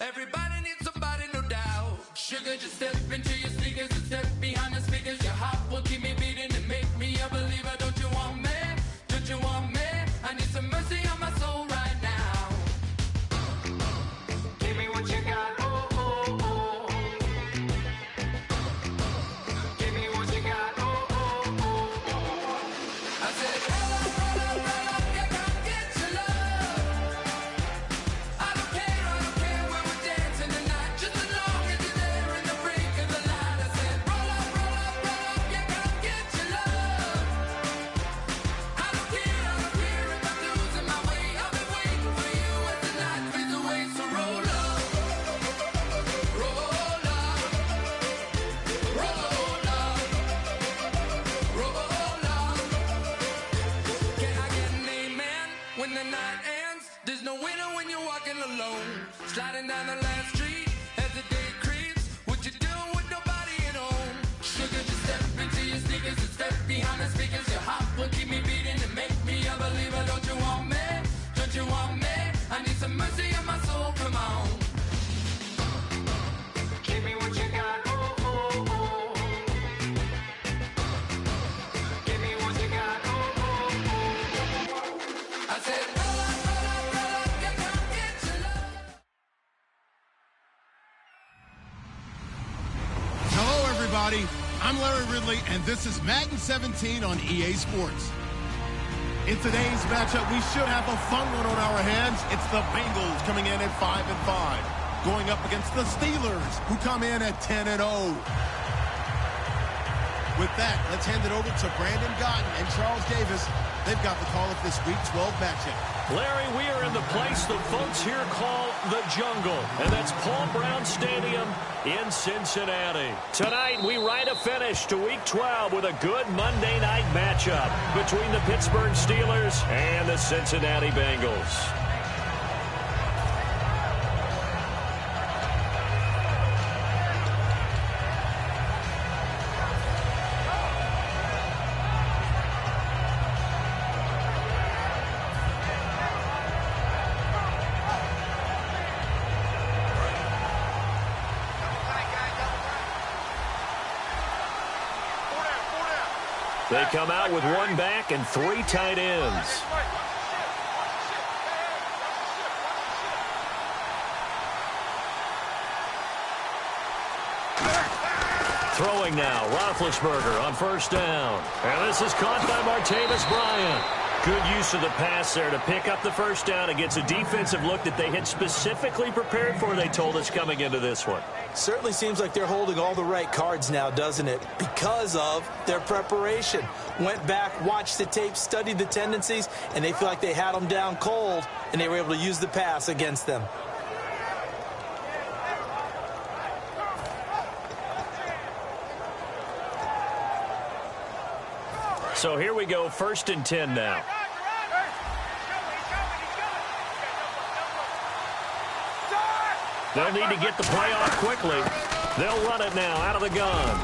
Everybody needs somebody, no doubt. Sugar, just step into your sneakers and step behind the speakers. Your heart will keep me beating and make me a believer. Don't you want me? Don't you want me? I need some mercy on my soul right now. Give me what you got. Oh, oh, oh. Give me what you got. Oh, oh, oh, oh. I said, roll up, roll up, roll up. Yeah, come get your love. I don't care when we're dancing tonight. Just as long as you're there in the brink of the light. I said, roll up, roll up, roll up. Yeah, come get your love. I don't care if I'm losing my way. I've been waiting for you as the night fades away. So roll up, roll up, roll up, roll up. Can I get an amen when the night ends? There's no winner when you're walking alone. Sliding down the last street as the day creeps. What you doing with nobody at home? Sugar, just step into your sneakers and step behind the speakers. Your heart will keep me beating and make me a believer. Don't you want me? Don't you want me? I need some mercy on my soul. Come on. Give me what you got. Oh, oh, oh. Give me what you got. Oh, oh, oh. I said, roll up, roll up, roll up. Yeah, come get your love. Hello, everybody. I'm Larry Ridley, and this is Madden 17 on EA Sports. In today's matchup, we should have a fun one on our hands. It's the Bengals coming in at 5-5, going up against the Steelers, who come in at 10-0. With that, let's hand it over to Brandon Gotton and Charles Davis. They've got the call of this Week 12 matchup. Larry, we are in the place the folks here call the Jungle, and that's Paul Brown Stadium in Cincinnati. Tonight, we write a finish to Week 12 with a good Monday night matchup between the Pittsburgh Steelers and the Cincinnati Bengals. They come out with one back and three tight ends. Throwing now, Roethlisberger on first down. And this is caught by Martavis Bryant. Good use of the pass there to pick up the first down against a defensive look that they had specifically prepared for, they told us, coming into this one. Certainly seems like they're holding all the right cards now, doesn't it? Because of their preparation. Went back, watched the tape, studied the tendencies, and they feel like they had them down cold, and they were able to use the pass against them. So here we go, 1st and 10 now. They'll need to get the play off quickly. They'll run it now out of the gun.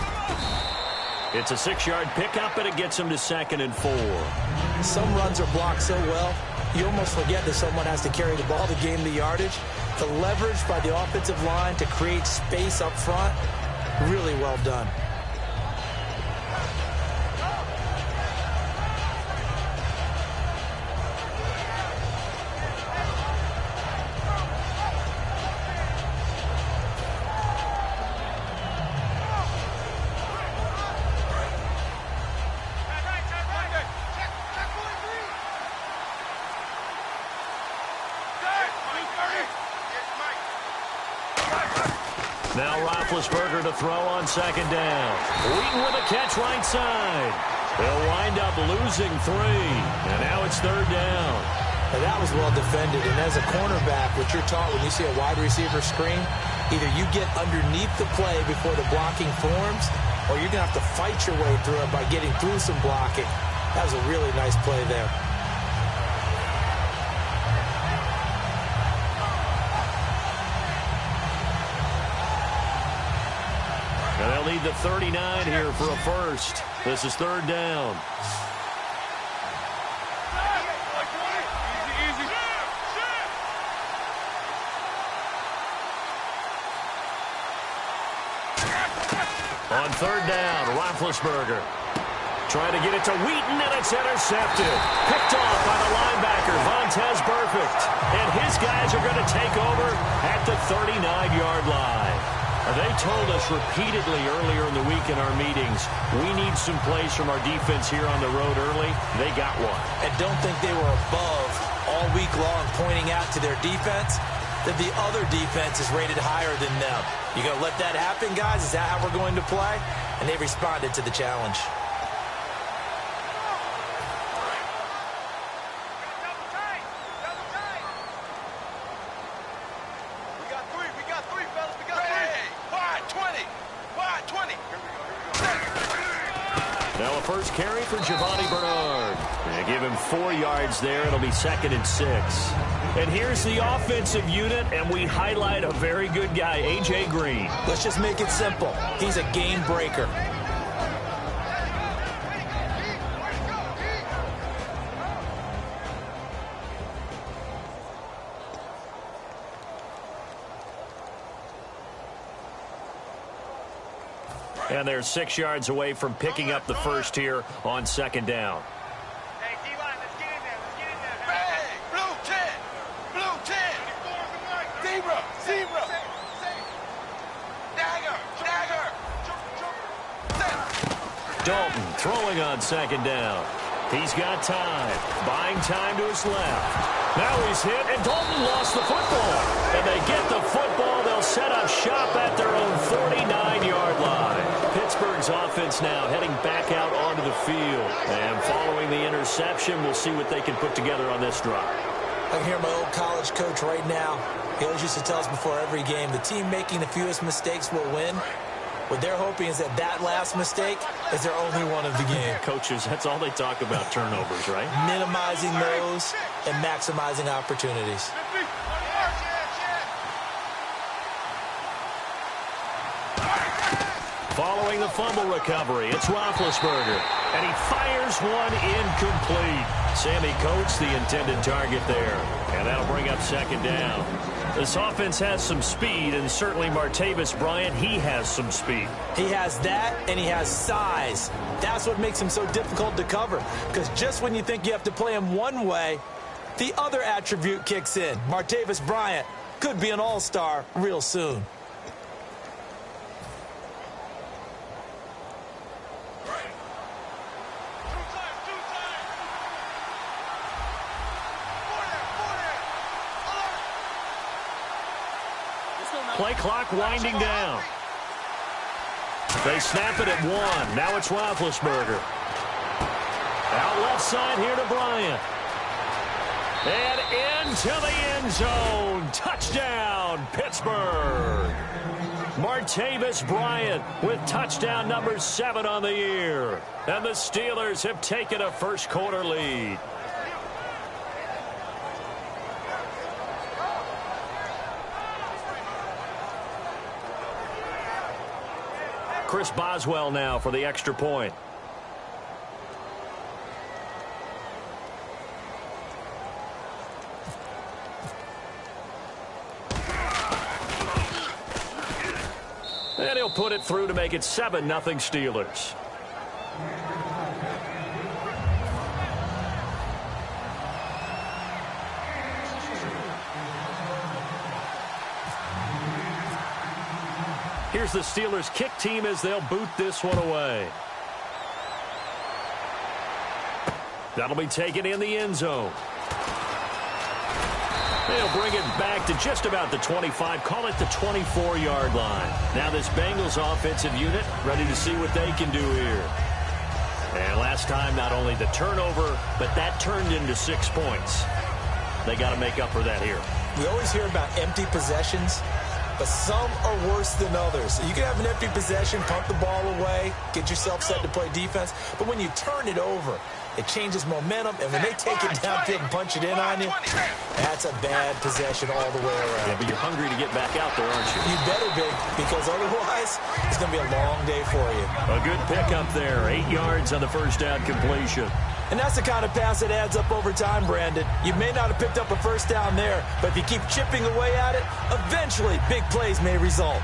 It's a 6-yard pickup, and it gets them to 2nd and 4. Some runs are blocked so well, you almost forget that someone has to carry the ball to gain the yardage. The leverage by the offensive line to create space up front, really well done. Now Roethlisberger to throw on 2nd down. Wheaton with a catch right side. They'll wind up losing 3. And now it's 3rd down. Now that was well defended. And as a cornerback, what you're taught when you see a wide receiver screen, either you get underneath the play before the blocking forms, or you're going to have to fight your way through it by getting through some blocking. That was a really nice play there. And they'll need the 39 here for a first. This is 3rd down. On third down, Roethlisberger. Trying to get it to Wheaton, and it's intercepted. Picked off by the linebacker, Vontaze Burfict. And his guys are going to take over at the 39-yard line. They told us repeatedly earlier in the week in our meetings, we need some plays from our defense here on the road early. They got one. And don't think they were above all week long pointing out to their defense that the other defense is rated higher than them. You going to let that happen, guys? Is that how we're going to play? And they responded to the challenge. Now a first carry for Giovanni Bernard. They give him 4 yards there. It'll be 2nd and 6. And here's the offensive unit, and we highlight a very good guy, A.J. Green. Let's just make it simple. He's a game breaker. And they're 6 yards away from picking up the first here on 2nd down. Hey, D-line, let's get in there. Let's get in there. Bang! Blue 10! Blue 10! Zebra! Zebra! Dagger! Dagger! Dalton throwing on 2nd down. He's got time. Buying time to his left. Now he's hit, and Dalton lost the football. And they get the football. They'll set up shop at their own 49-yard line. Pittsburgh's offense now heading back out onto the field. And following the interception, we'll see what they can put together on this drive. I can hear my old college coach right now. He always used to tell us before every game, the team making the fewest mistakes will win. What they're hoping is that last mistake is their only one of the game. Coaches, that's all they talk about, turnovers, right? Minimizing those and maximizing opportunities. Following the fumble recovery, it's Roethlisberger. And he fires one incomplete. Sammy Coates, the intended target there. And that'll bring up 2nd down. This offense has some speed, and certainly Martavis Bryant, he has some speed. He has that, and he has size. That's what makes him so difficult to cover. Because just when you think you have to play him one way, the other attribute kicks in. Martavis Bryant could be an all-star real soon. Play clock winding down. They snap it at 1. Now it's Roethlisberger. Out left side here to Bryant. And into the end zone. Touchdown, Pittsburgh. Martavis Bryant with touchdown number 7 on the year. And the Steelers have taken a first-quarter lead. Chris Boswell now for the extra point. And he'll put it through to make it 7-0 Steelers. Here's the Steelers kick team as they'll boot this one away. That'll be taken in the end zone. They'll bring it back to just about the 25, call it the 24-yard line. Now this Bengals offensive unit ready to see what they can do here. And last time, not only the turnover, but that turned into 6 points. They got to make up for that here. We always hear about empty possessions, but some are worse than others. You can have an empty possession, punt the ball away, get yourself set to play defense, but when you turn it over, it changes momentum, and when they take it downfield and punch it in on you, that's a bad possession all the way around. Yeah, but you're hungry to get back out there, aren't you? You better be, because otherwise, it's going to be a long day for you. A good pickup there, 8 yards on the first down completion. And that's the kind of pass that adds up over time, Brandon. You may not have picked up a first down there, but if you keep chipping away at it, eventually big plays may result.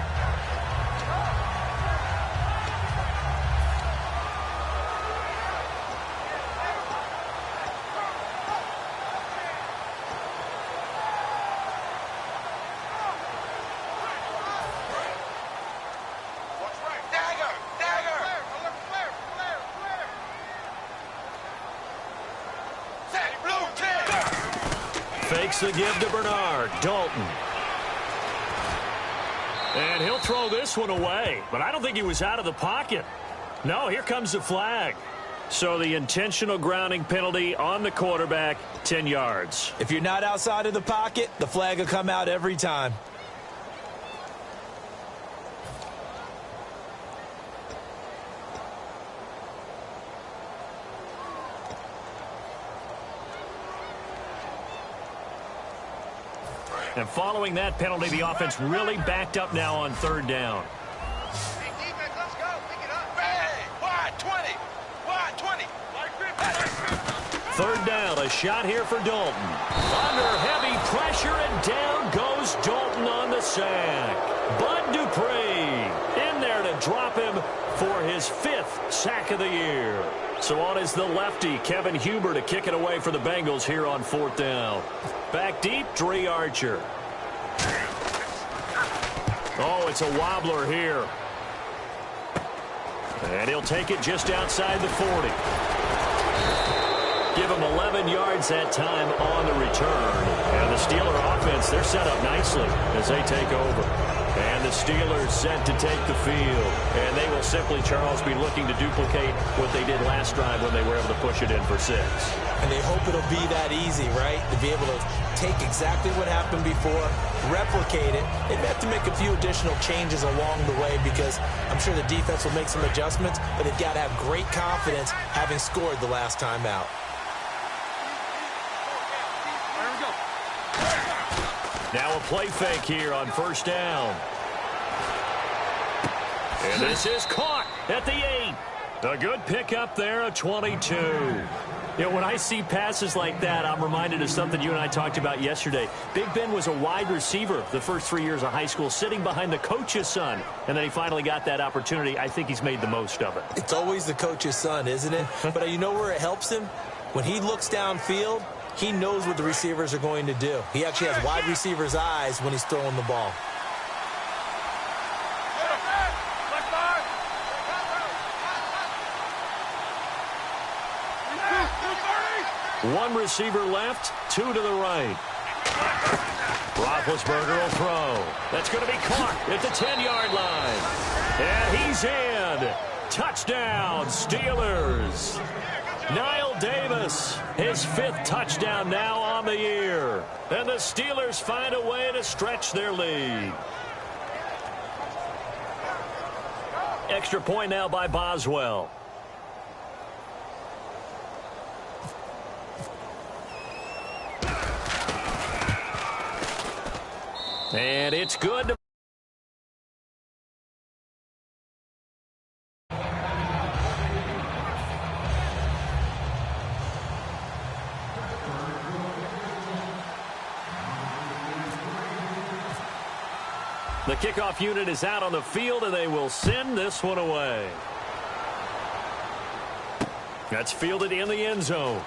It's the give to Bernard. Dalton. And he'll throw this one away. But I don't think he was out of the pocket. No, here comes the flag. So the intentional grounding penalty on the quarterback, 10 yards. If you're not outside of the pocket, the flag will come out every time. And following that penalty, the offense really backed up now on third down. Hey, defense, let's go. Pick it up. Bang! Wide 20. Wide 20. Third down, a shot here for Dalton. Under heavy pressure, and down goes Dalton on the sack. Bud Dupree in there to drop him for his 5th sack of the year. So on is the lefty, Kevin Huber, to kick it away for the Bengals here on 4th down. Back deep, Dre Archer. Oh, it's a wobbler here. And he'll take it just outside the 40. Give him 11 yards that time on the return. And the Steeler offense, they're set up nicely as they take over. And the Steelers set to take the field. And they will simply, Charles, be looking to duplicate what they did last drive when they were able to push it in for 6. And they hope it'll be that easy, right? To be able to take exactly what happened before, replicate it. They have to make a few additional changes along the way because I'm sure the defense will make some adjustments, but they've got to have great confidence having scored the last time out. Now a play fake here on 1st down. And this is caught at the 8. A good pickup there, a 22. You know, when I see passes like that, I'm reminded of something you and I talked about yesterday. Big Ben was a wide receiver the first 3 years of high school, sitting behind the coach's son. And then he finally got that opportunity. I think he's made the most of it. It's always the coach's son, isn't it? But you know where it helps him? When he looks downfield, he knows what the receivers are going to do. He actually has wide receivers' eyes when he's throwing the ball. One receiver left, 2 to the right. Roethlisberger will throw. That's going to be caught at the 10-yard line. And he's in. Touchdown, Steelers. Niall Davis, his 5th touchdown now on the year. And the Steelers find a way to stretch their lead. Extra point now by Boswell. And it's good. The kickoff unit is out on the field, and they will send this one away. That's fielded in the end zone.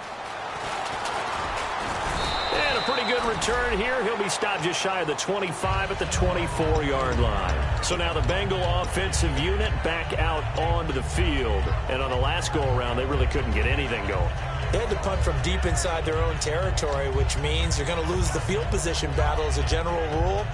And a pretty good return here. He'll be stopped just shy of the 25 at the 24-yard line. So now the Bengal offensive unit back out onto the field. And on the last go-around, they really couldn't get anything going. They had to punt from deep inside their own territory, which means you're going to lose the field position battle as a general rule.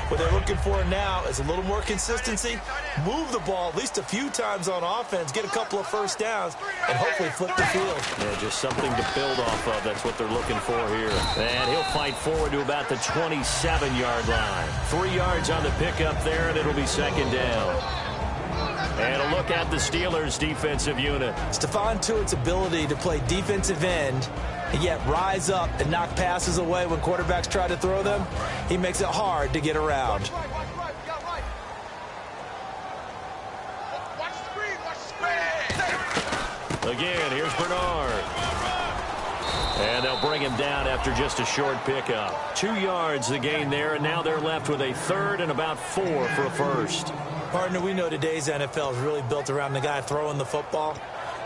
What they're looking for now is a little more consistency, move the ball at least a few times on offense, get a couple of first downs, and hopefully flip the field. Yeah, just something to build off of. That's what they're looking for here. And he'll fight forward to about the 27-yard line. 3 yards on the pickup there, and it'll be 2nd down. And a look at the Steelers' defensive unit. Stephon Tuitt's ability to play defensive end and yet rise up and knock passes away when quarterbacks try to throw them, he makes it hard to get around. Again, here's Bernard. And they'll bring him down after just a short pickup. 2 yards the gain there, and now they're left with a 3rd and about 4 for a first. Partner, we know today's NFL is really built around the guy throwing the football.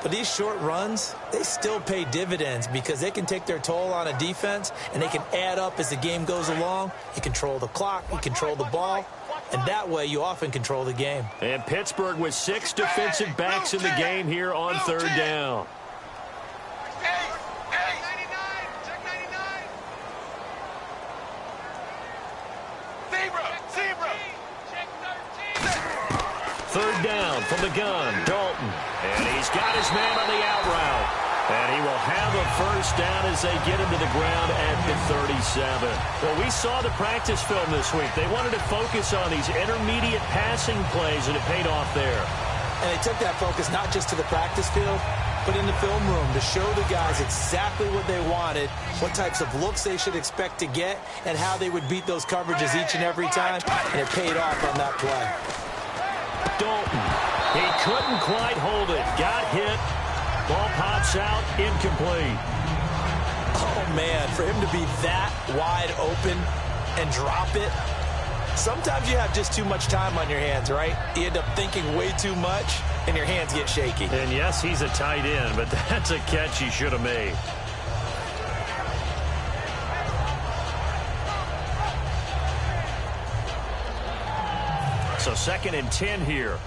But these short runs, they still pay dividends because they can take their toll on a defense, and they can add up as the game goes along. You control the clock, you control the ball, and that way you often control the game. And Pittsburgh with 6 defensive backs in the game here on 3rd down. Third down from the gun, Dalton. And he's got his man on the out route. And he will have a first down as they get him to the ground at the 37. Well, we saw the practice film this week. They wanted to focus on these intermediate passing plays, and it paid off there. And they took that focus not just to the practice field, but in the film room to show the guys exactly what they wanted, what types of looks they should expect to get, and how they would beat those coverages each and every time. And it paid off on that play. Dalton, he couldn't quite hold it. Got hit. Ball pops out, incomplete. Oh, man, for him to be that wide open and drop it, sometimes you have just too much time on your hands, right? You end up thinking way too much, and your hands get shaky. And yes, he's a tight end, but that's a catch he should have made. So 2nd and 10 here.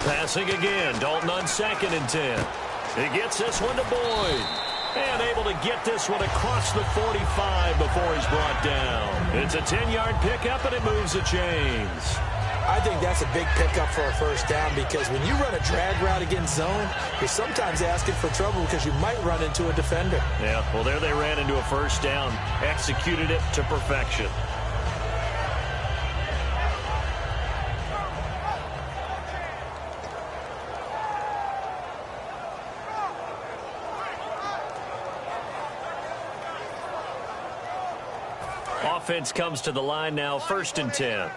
Passing again, Dalton on 2nd and 10. He gets this one to Boyd. And able to get this one across the 45 before he's brought down. It's a 10-yard pickup, and it moves the chains. I think that's a big pickup for a first down because when you run a drag route against zone, you're sometimes asking for trouble because you might run into a defender. Yeah, well, there they ran into a first down. Executed it to perfection. Offense comes to the line now, 1st and 10.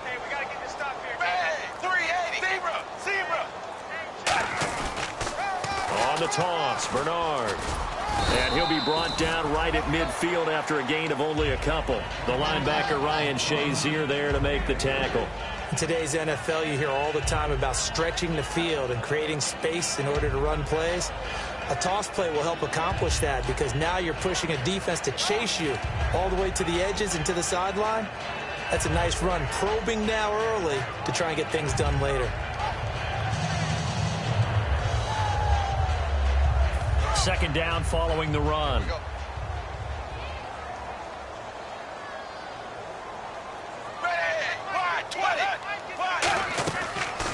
Hey, we got to get this stop here. Hey, 380. Zebra. On the toss, Bernard. And he'll be brought down right at midfield after a gain of only a couple. The linebacker, Ryan Shazier, there to make the tackle. In today's NFL, you hear all the time about stretching the field and creating space in order to run plays. A toss play will help accomplish that because now you're pushing a defense to chase you all the way to the edges and to the sideline. That's a nice run, probing now early to try and get things done later. Second down following the run.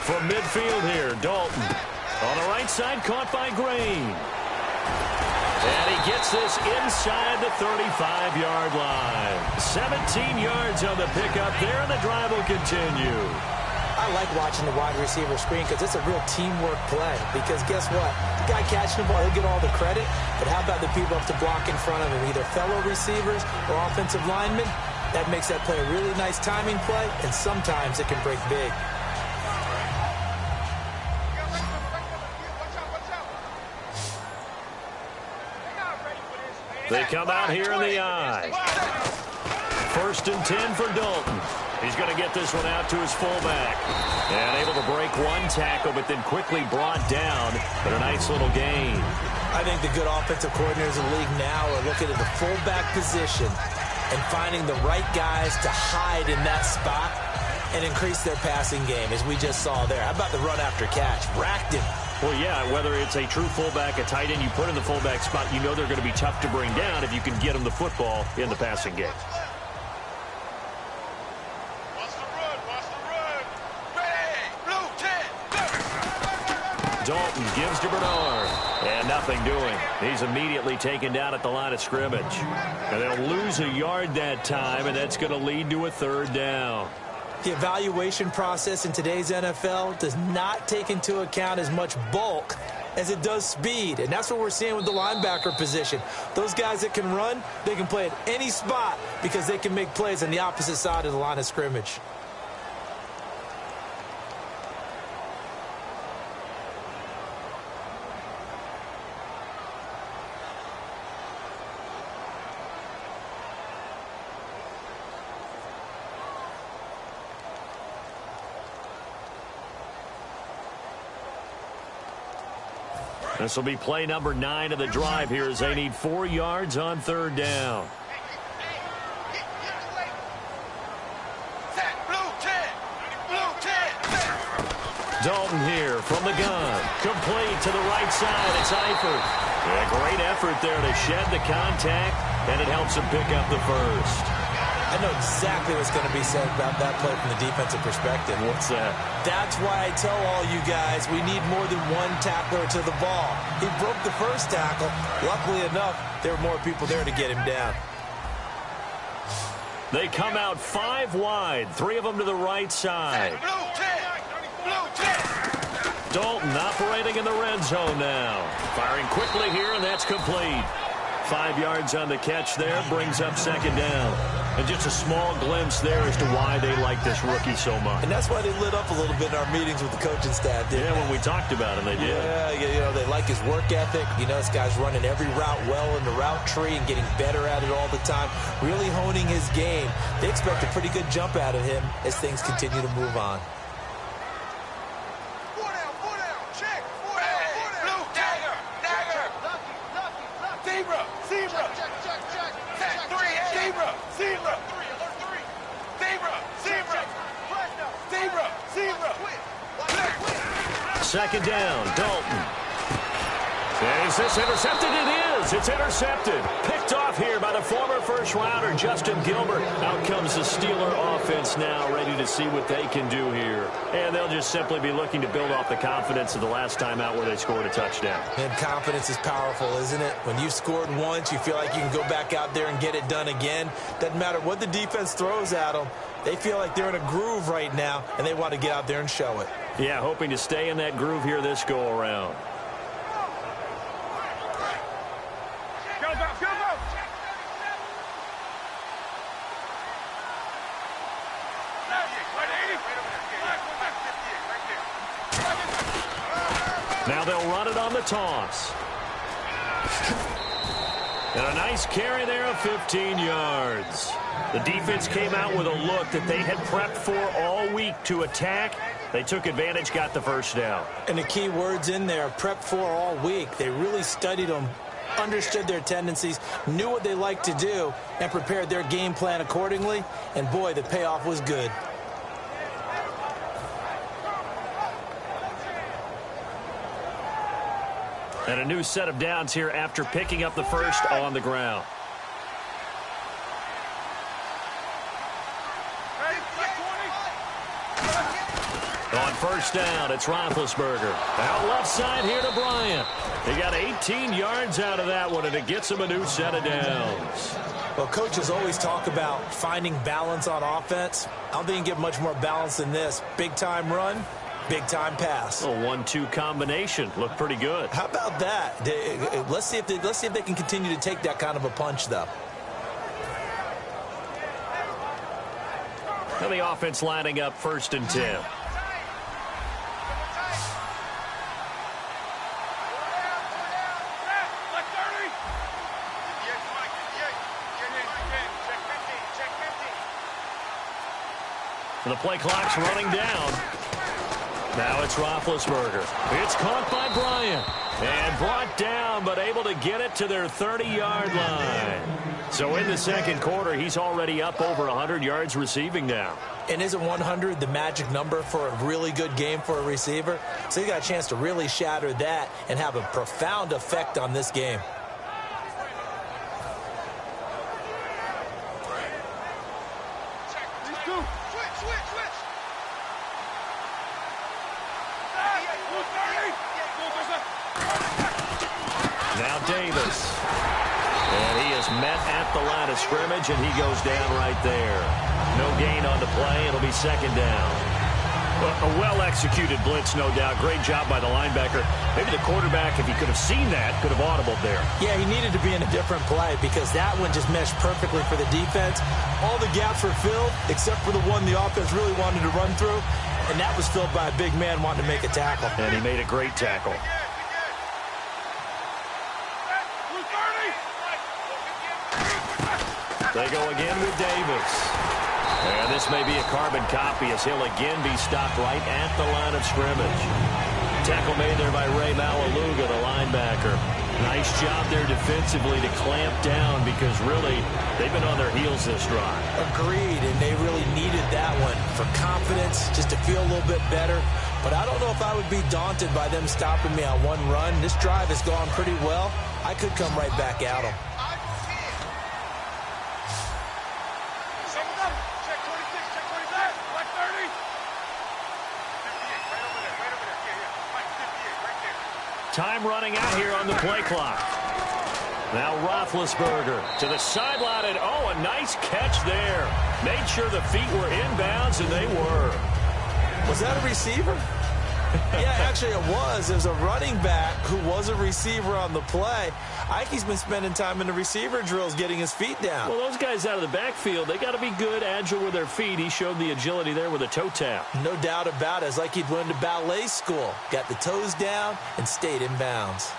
From midfield here, Dalton. On the right side, caught by Green. And he gets this inside the 35-yard line. 17 yards on the pickup there, and the drive will continue. I like watching the wide receiver screen because it's a real teamwork play. Because guess what? The guy catching the ball, he'll get all the credit. But how about the people up to block in front of him, either fellow receivers or offensive linemen? That makes that play a really nice timing play, and sometimes it can break big. They come out here in the eye. 1st and 10 for Dalton. He's going to get this one out to his fullback. And able to break one tackle, but then quickly brought down. But a nice little gain. I think the good offensive coordinators in the league now are looking at the fullback position and finding the right guys to hide in that spot and increase their passing game, as we just saw there. How about the run after catch? Racked him. Well, yeah, whether it's a true fullback, a tight end you put in the fullback spot, you know they're going to be tough to bring down if you can get them the football in the passing game. Dalton gives to Bernard, and nothing doing. He's immediately taken down at the line of scrimmage. And they'll lose a yard that time, and that's going to lead to a 3rd down. The evaluation process in today's NFL does not take into account as much bulk as it does speed. And that's what we're seeing with the linebacker position. Those guys that can run, they can play at any spot because they can make plays on the opposite side of the line of scrimmage. This will be play number 9 of the drive here as they need 4 yards on 3rd down. Dalton here from the gun. Complete to the right side. It's Eifert. A great effort there to shed the contact, and it helps him pick up the first. I know exactly what's going to be said about that play from the defensive perspective. What's that? That's why I tell all you guys we need more than one tackler to the ball. He broke the first tackle. Luckily enough, there were more people there to get him down. They come out 5 wide, 3 of them to the right side. Blue 10. Blue 10. Dalton operating in the red zone now. Firing quickly here, and that's complete. 5 yards on the catch there, brings up second down. And just a small glimpse there as to why they like this rookie so much. And that's why they lit up a little bit in our meetings with the coaching staff, didn't they? When we talked about him, they did. Yeah, you know, they like his work ethic. You know, this guy's running every route well in the route tree and getting better at it all the time, really honing his game. They expect a pretty good jump out of him as things continue to move on. Check. Blue dagger. Zebra. Zebra. Second down, Dalton. Is this intercepted? It is. It's intercepted. Picked off here by the former first-rounder, Justin Gilbert. Out comes the Steeler offense now, ready to see what they can do here. And they'll just simply be looking to build off the confidence of the last time out where they scored a touchdown. And confidence is powerful, isn't it? When you've scored once, you feel like you can go back out there and get it done again. Doesn't matter what the defense throws at them. They feel like they're in a groove right now, and they want to get out there and show it. Yeah, hoping to stay in that groove here this go-around. Now they'll run it on the toss. And a nice carry there of 15 yards. The defense came out with a look that they had prepped for all week to attack. They took advantage, got the first down. And the key words in there, prepped for all week. They really studied them, understood their tendencies, knew what they liked to do, and prepared their game plan accordingly. And boy, the payoff was good. And a new set of downs here after picking up the first on the ground. On first down, it's Roethlisberger. Out left side here to Bryant. He got 18 yards out of that one, and it gets him a new set of downs. Well, coaches always talk about finding balance on offense. I don't think you can get much more balance than this. Big-time run, big-time pass. A 1-2 combination. Looked pretty good. How about that? Let's see if they can continue to take that kind of a punch, though. And the offense lining up 1st and 10. The play clock's running down. Now it's Roethlisberger. It's caught by Bryant. And brought down, but able to get it to their 30-yard line. So in the second quarter, he's already up over 100 yards receiving now. And isn't 100 the magic number for a really good game for a receiver? So he got a chance to really shatter that and have a profound effect on this game. Now Davis. And he is met at the line of scrimmage, and he goes down right there. No gain on the play. It'll be second down. A well-executed blitz, no doubt. Great job by the linebacker. Maybe the quarterback, if he could have seen that, could have audibled there. Yeah, he needed to be in a different play because that one just meshed perfectly for the defense. All the gaps were filled except for the one the offense really wanted to run through, and that was filled by a big man wanting to make a tackle. And he made a great tackle. They go again with Davis. And this may be a carbon copy as he'll again be stopped right at the line of scrimmage. Tackle made there by Ray Malaluga, the linebacker. Nice job there defensively to clamp down because really they've been on their heels this drive. Agreed, and they really needed that one for confidence, just to feel a little bit better. but I don't know if I would be daunted by them stopping me on one run. This drive has gone pretty well. I could come right back at them. Check 26, check 27, like 30. 58, right over there, right over there. Yeah, Mike, 58, right there. Time running out here on the play clock. Now Roethlisberger to the sideline, and oh, a nice catch there. Made sure the feet were inbounds, and they were. Was that a receiver? Yeah, actually it was. There's a running back who was a receiver on the play. I think he's been spending time in the receiver drills getting his feet down. Well, those guys out of the backfield, they got to be good, agile with their feet. He showed the agility there with a toe tap. No doubt about it. It's like he'd went to ballet school. Got the toes down and stayed in bounds.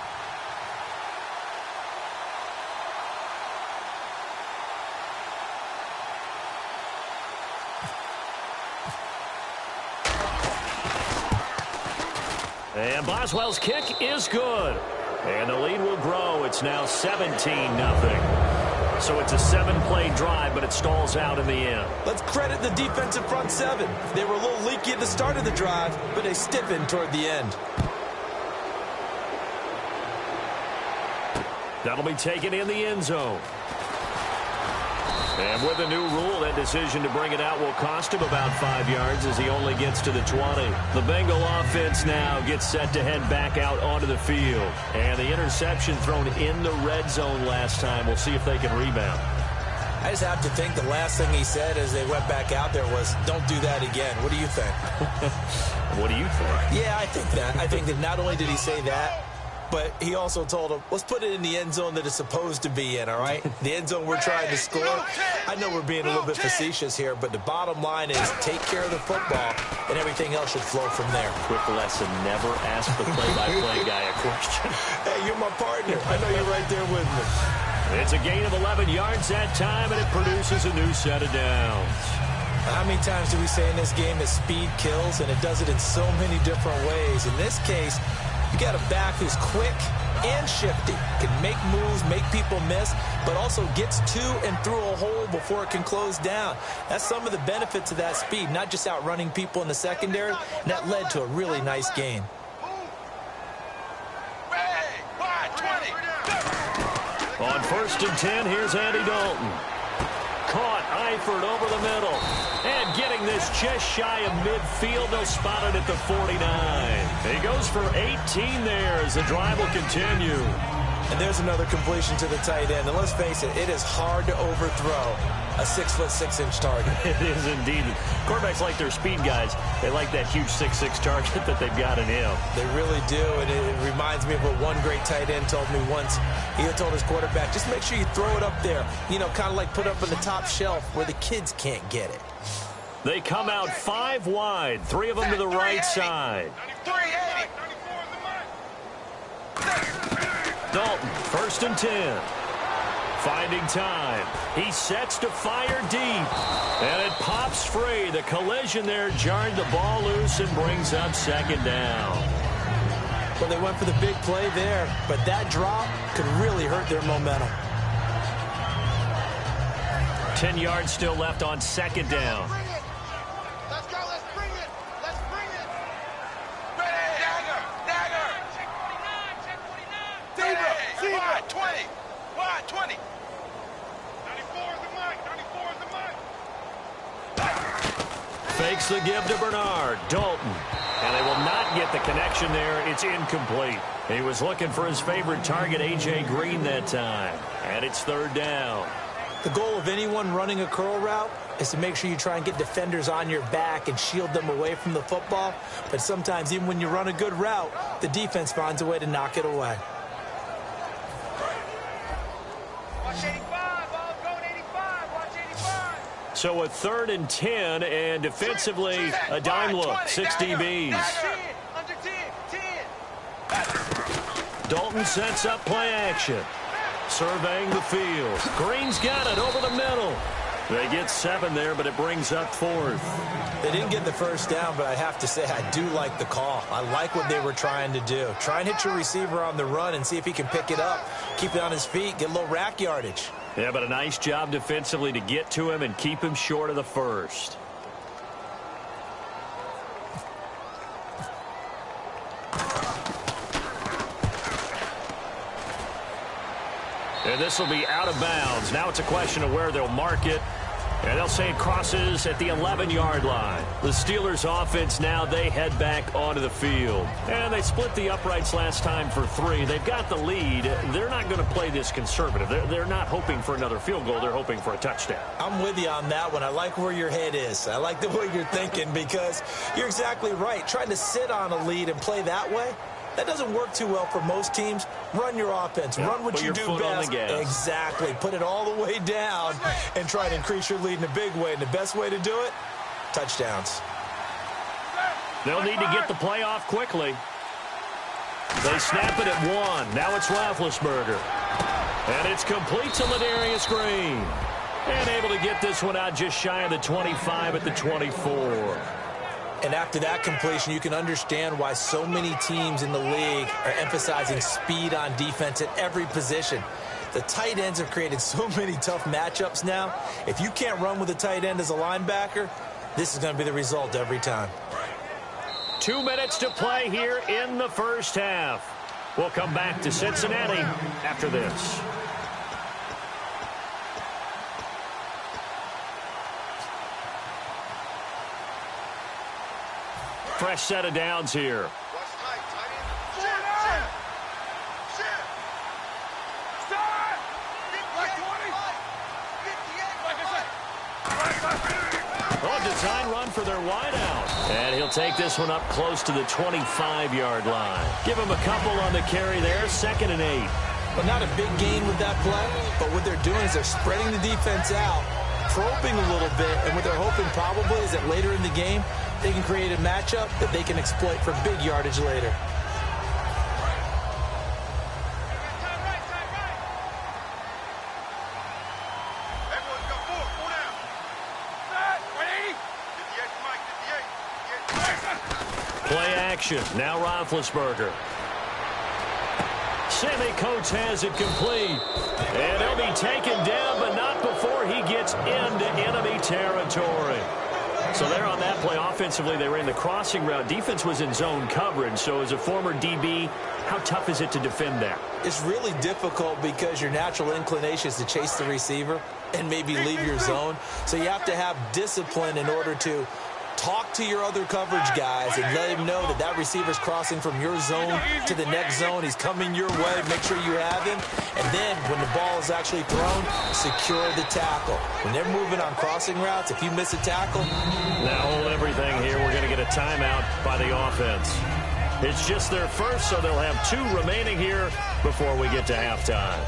And Boswell's kick is good. And the lead will grow. It's now 17-0. So it's a 7-play drive, but it stalls out in the end. Let's credit the defensive front seven. They were a little leaky at the start of the drive, but they stiffened toward the end. That'll be taken in the end zone. And with the new rule, that decision to bring it out will cost him about 5 yards as he only gets to the 20. The Bengal offense now gets set to head back out onto the field. And the interception thrown in the red zone last time. We'll see if they can rebound. I just have to think the last thing he said as they went back out there was, don't do that again. What do you think? What do you think? Yeah, I think that. I think that not only did he say that, but he also told him, let's put it in the end zone that it's supposed to be in, all right? The end zone we're trying to score. I know we're being a little bit facetious here, but the bottom line is take care of the football, and everything else should flow from there. Quick lesson, never ask the play-by-play guy a question. Hey, you're my partner. I know you're right there with me. It's a gain of 11 yards that time, and it produces a new set of downs. How many times do we say in this game that speed kills, and it does it in so many different ways? In this case, you got a back who's quick and shifty, can make moves, make people miss, but also gets to and through a hole before it can close down. That's some of the benefits of that speed, not just outrunning people in the secondary, and that led to a really nice gain. On 1st and 10, here's Andy Dalton. Caught Eifert over the middle. And getting this just shy of midfield, they'll spot it at the 49. He goes for 18 there as the drive will continue. And there's another completion to the tight end. And let's face it, it is hard to overthrow a 6'6" target. It is indeed. Quarterbacks like their speed guys. They like that huge 6'6" target that they've got in him. They really do, and it reminds me of what one great tight end told me once. He told his quarterback, just make sure you throw it up there. You know, kind of like put up on the top shelf where the kids can't get it. They come out 5 wide, 3 of them to the right side. 380. Dalton, 1st and 10. Finding time. He sets to fire deep. And it pops free. The collision there jarred the ball loose and brings up 2nd down. Well, they went for the big play there, but that drop could really hurt their momentum. 10 yards still left on 2nd down. Let's go, let's bring it. Let's bring it. Ready. Dagger, dagger. Check 49, check 49. Zebra, wide 20. Wide 20. 94 is the mic, 94 is the mic. Fakes the give to Bernard. Dalton. And they will not get the connection there. It's incomplete. He was looking for his favorite target, A.J. Green, that time. And it's 3rd down. The goal of anyone running a curl route is to make sure you try and get defenders on your back and shield them away from the football. But sometimes, even when you run a good route, the defense finds a way to knock it away. Watch 85, ball going 85, watch 85. So a 3rd and 10, and defensively, a dime look, 6 DBs. 10, under 10, 10. Dalton sets up play action. Surveying the field. Green's got it over the middle. They get 7 there, but it brings up 4th. They didn't get the 1st down, but I have to say I do like the call. I like what they were trying to do. Try and hit your receiver on the run and see if he can pick it up. Keep it on his feet, get a little rack yardage. Yeah, but a nice job defensively to get to him and keep him short of the 1st. And this will be out of bounds. Now it's a question of where they'll mark it. And they'll say it crosses at the 11-yard line. The Steelers offense now, they head back onto the field. And they split the uprights last time for 3. They've got the lead. They're not going to play this conservative. They're not hoping for another field goal. They're hoping for a touchdown. I'm with you on that one. I like where your head is. I like the way you're thinking because you're exactly right. Trying to sit on a lead and play that way, that doesn't work too well for most teams. Run your offense. Run what you do best. Exactly. Put it all the way down and try to increase your lead in a big way. And the best way to do it, touchdowns. They'll need to get the play off quickly. They snap it at 1. Now it's Roethlisberger. And it's complete to Ladarius Green. And able to get this one out just shy of the 25 at the 24. And after that completion, you can understand why so many teams in the league are emphasizing speed on defense at every position. The tight ends have created so many tough matchups now. If you can't run with a tight end as a linebacker, this is going to be the result every time. 2 minutes to play here in the first half. We'll come back to Cincinnati after this. Fresh set of downs here. Oh, design run for their wideout. And he'll take this one up close to the 25-yard line. Give him a couple on the carry there, 2nd and 8. Well, not a big gain with that play, but what they're doing is they're spreading the defense out, probing a little bit, and what they're hoping probably is that later in the game, they can create a matchup that they can exploit for big yardage later. Play action. Now Roethlisberger. Sammy Coates has it complete. And he'll be taken down, but not before he gets into enemy territory. So they're on that play. Offensively, they ran the crossing route. Defense was in zone coverage. So as a former DB, how tough is it to defend that? It's really difficult because your natural inclination is to chase the receiver and maybe leave your zone. So you have to have discipline in order to talk to your other coverage guys and let him know that that receiver's crossing from your zone to the next zone. He's coming your way. Make sure you have him. And then when the ball is actually thrown, secure the tackle. When they're moving on crossing routes, if you miss a tackle. Now hold everything here. We're going to get a timeout by the offense. It's just their first, so they'll have 2 remaining here before we get to halftime.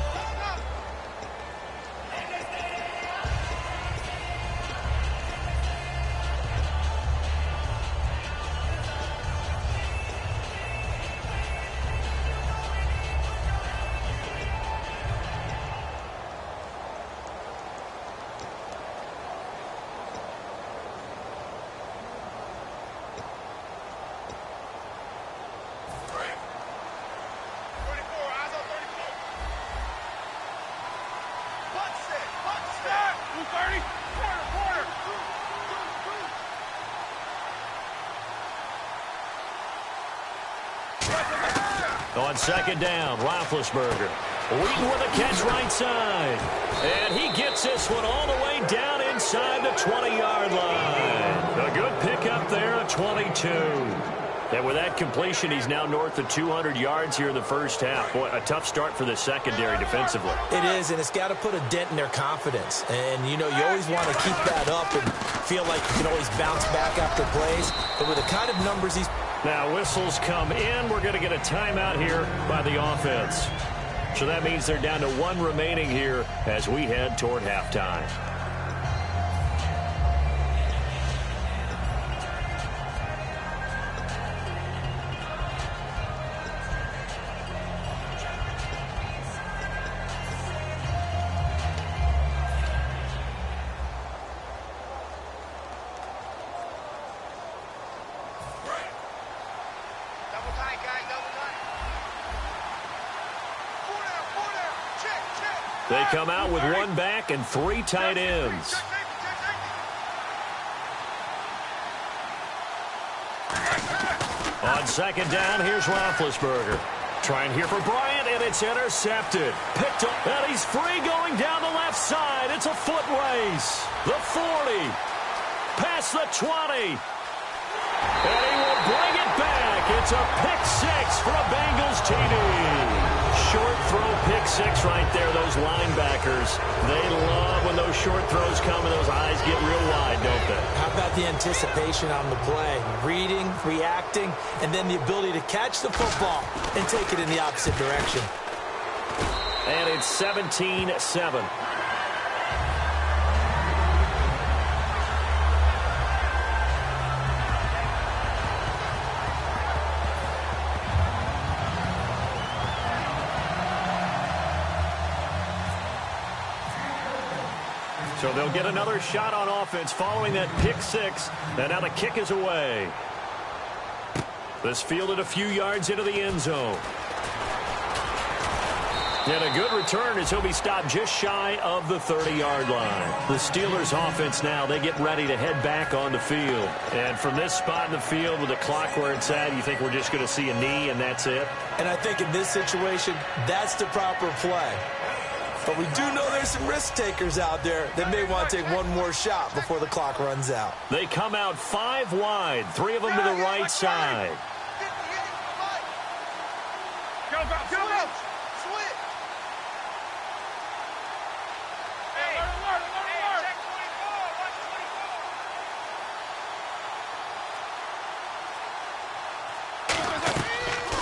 On 2nd down, Roethlisberger. Wheaton with a catch right side. And he gets this one all the way down inside the 20-yard line. A good pickup there, a 22. And with that completion, he's now north of 200 yards here in the first half. Boy, a tough start for the secondary defensively. It is, and it's got to put a dent in their confidence. And, you know, you always want to keep that up and feel like you can always bounce back after plays. But with the kind of numbers he's... Now whistles come in. We're going to get a timeout here by the offense. So that means they're down to 1 remaining here as we head toward halftime. They come out with 1 back and 3 tight ends. On 2nd down, here's Roethlisberger. Trying here for Bryant, and it's intercepted. Picked up, and he's free going down the left side. It's a foot race. The 40. Past the 20. And he will bring it back. It's a pick six for a Bengals TD. Short throw pick six right there. Those linebackers, they love when those short throws come and those eyes get real wide, don't they? How about the anticipation on the play? Reading, reacting, and then the ability to catch the football and take it in the opposite direction. And it's 17-7. So they'll get another shot on offense following that pick six. And now the kick is away. This fielded a few yards into the end zone. And a good return as he'll be stopped just shy of the 30-yard line. The Steelers offense now, they get ready to head back on the field. And from this spot in the field with the clock where it's at, you think we're just going to see a knee and that's it? And I think in this situation, that's the proper play. But we do know there's some risk takers out there that may want to take one more shot before the clock runs out. They come out 5 wide, 3 of them to the right side. Go, switch. Hey, check 24. Watch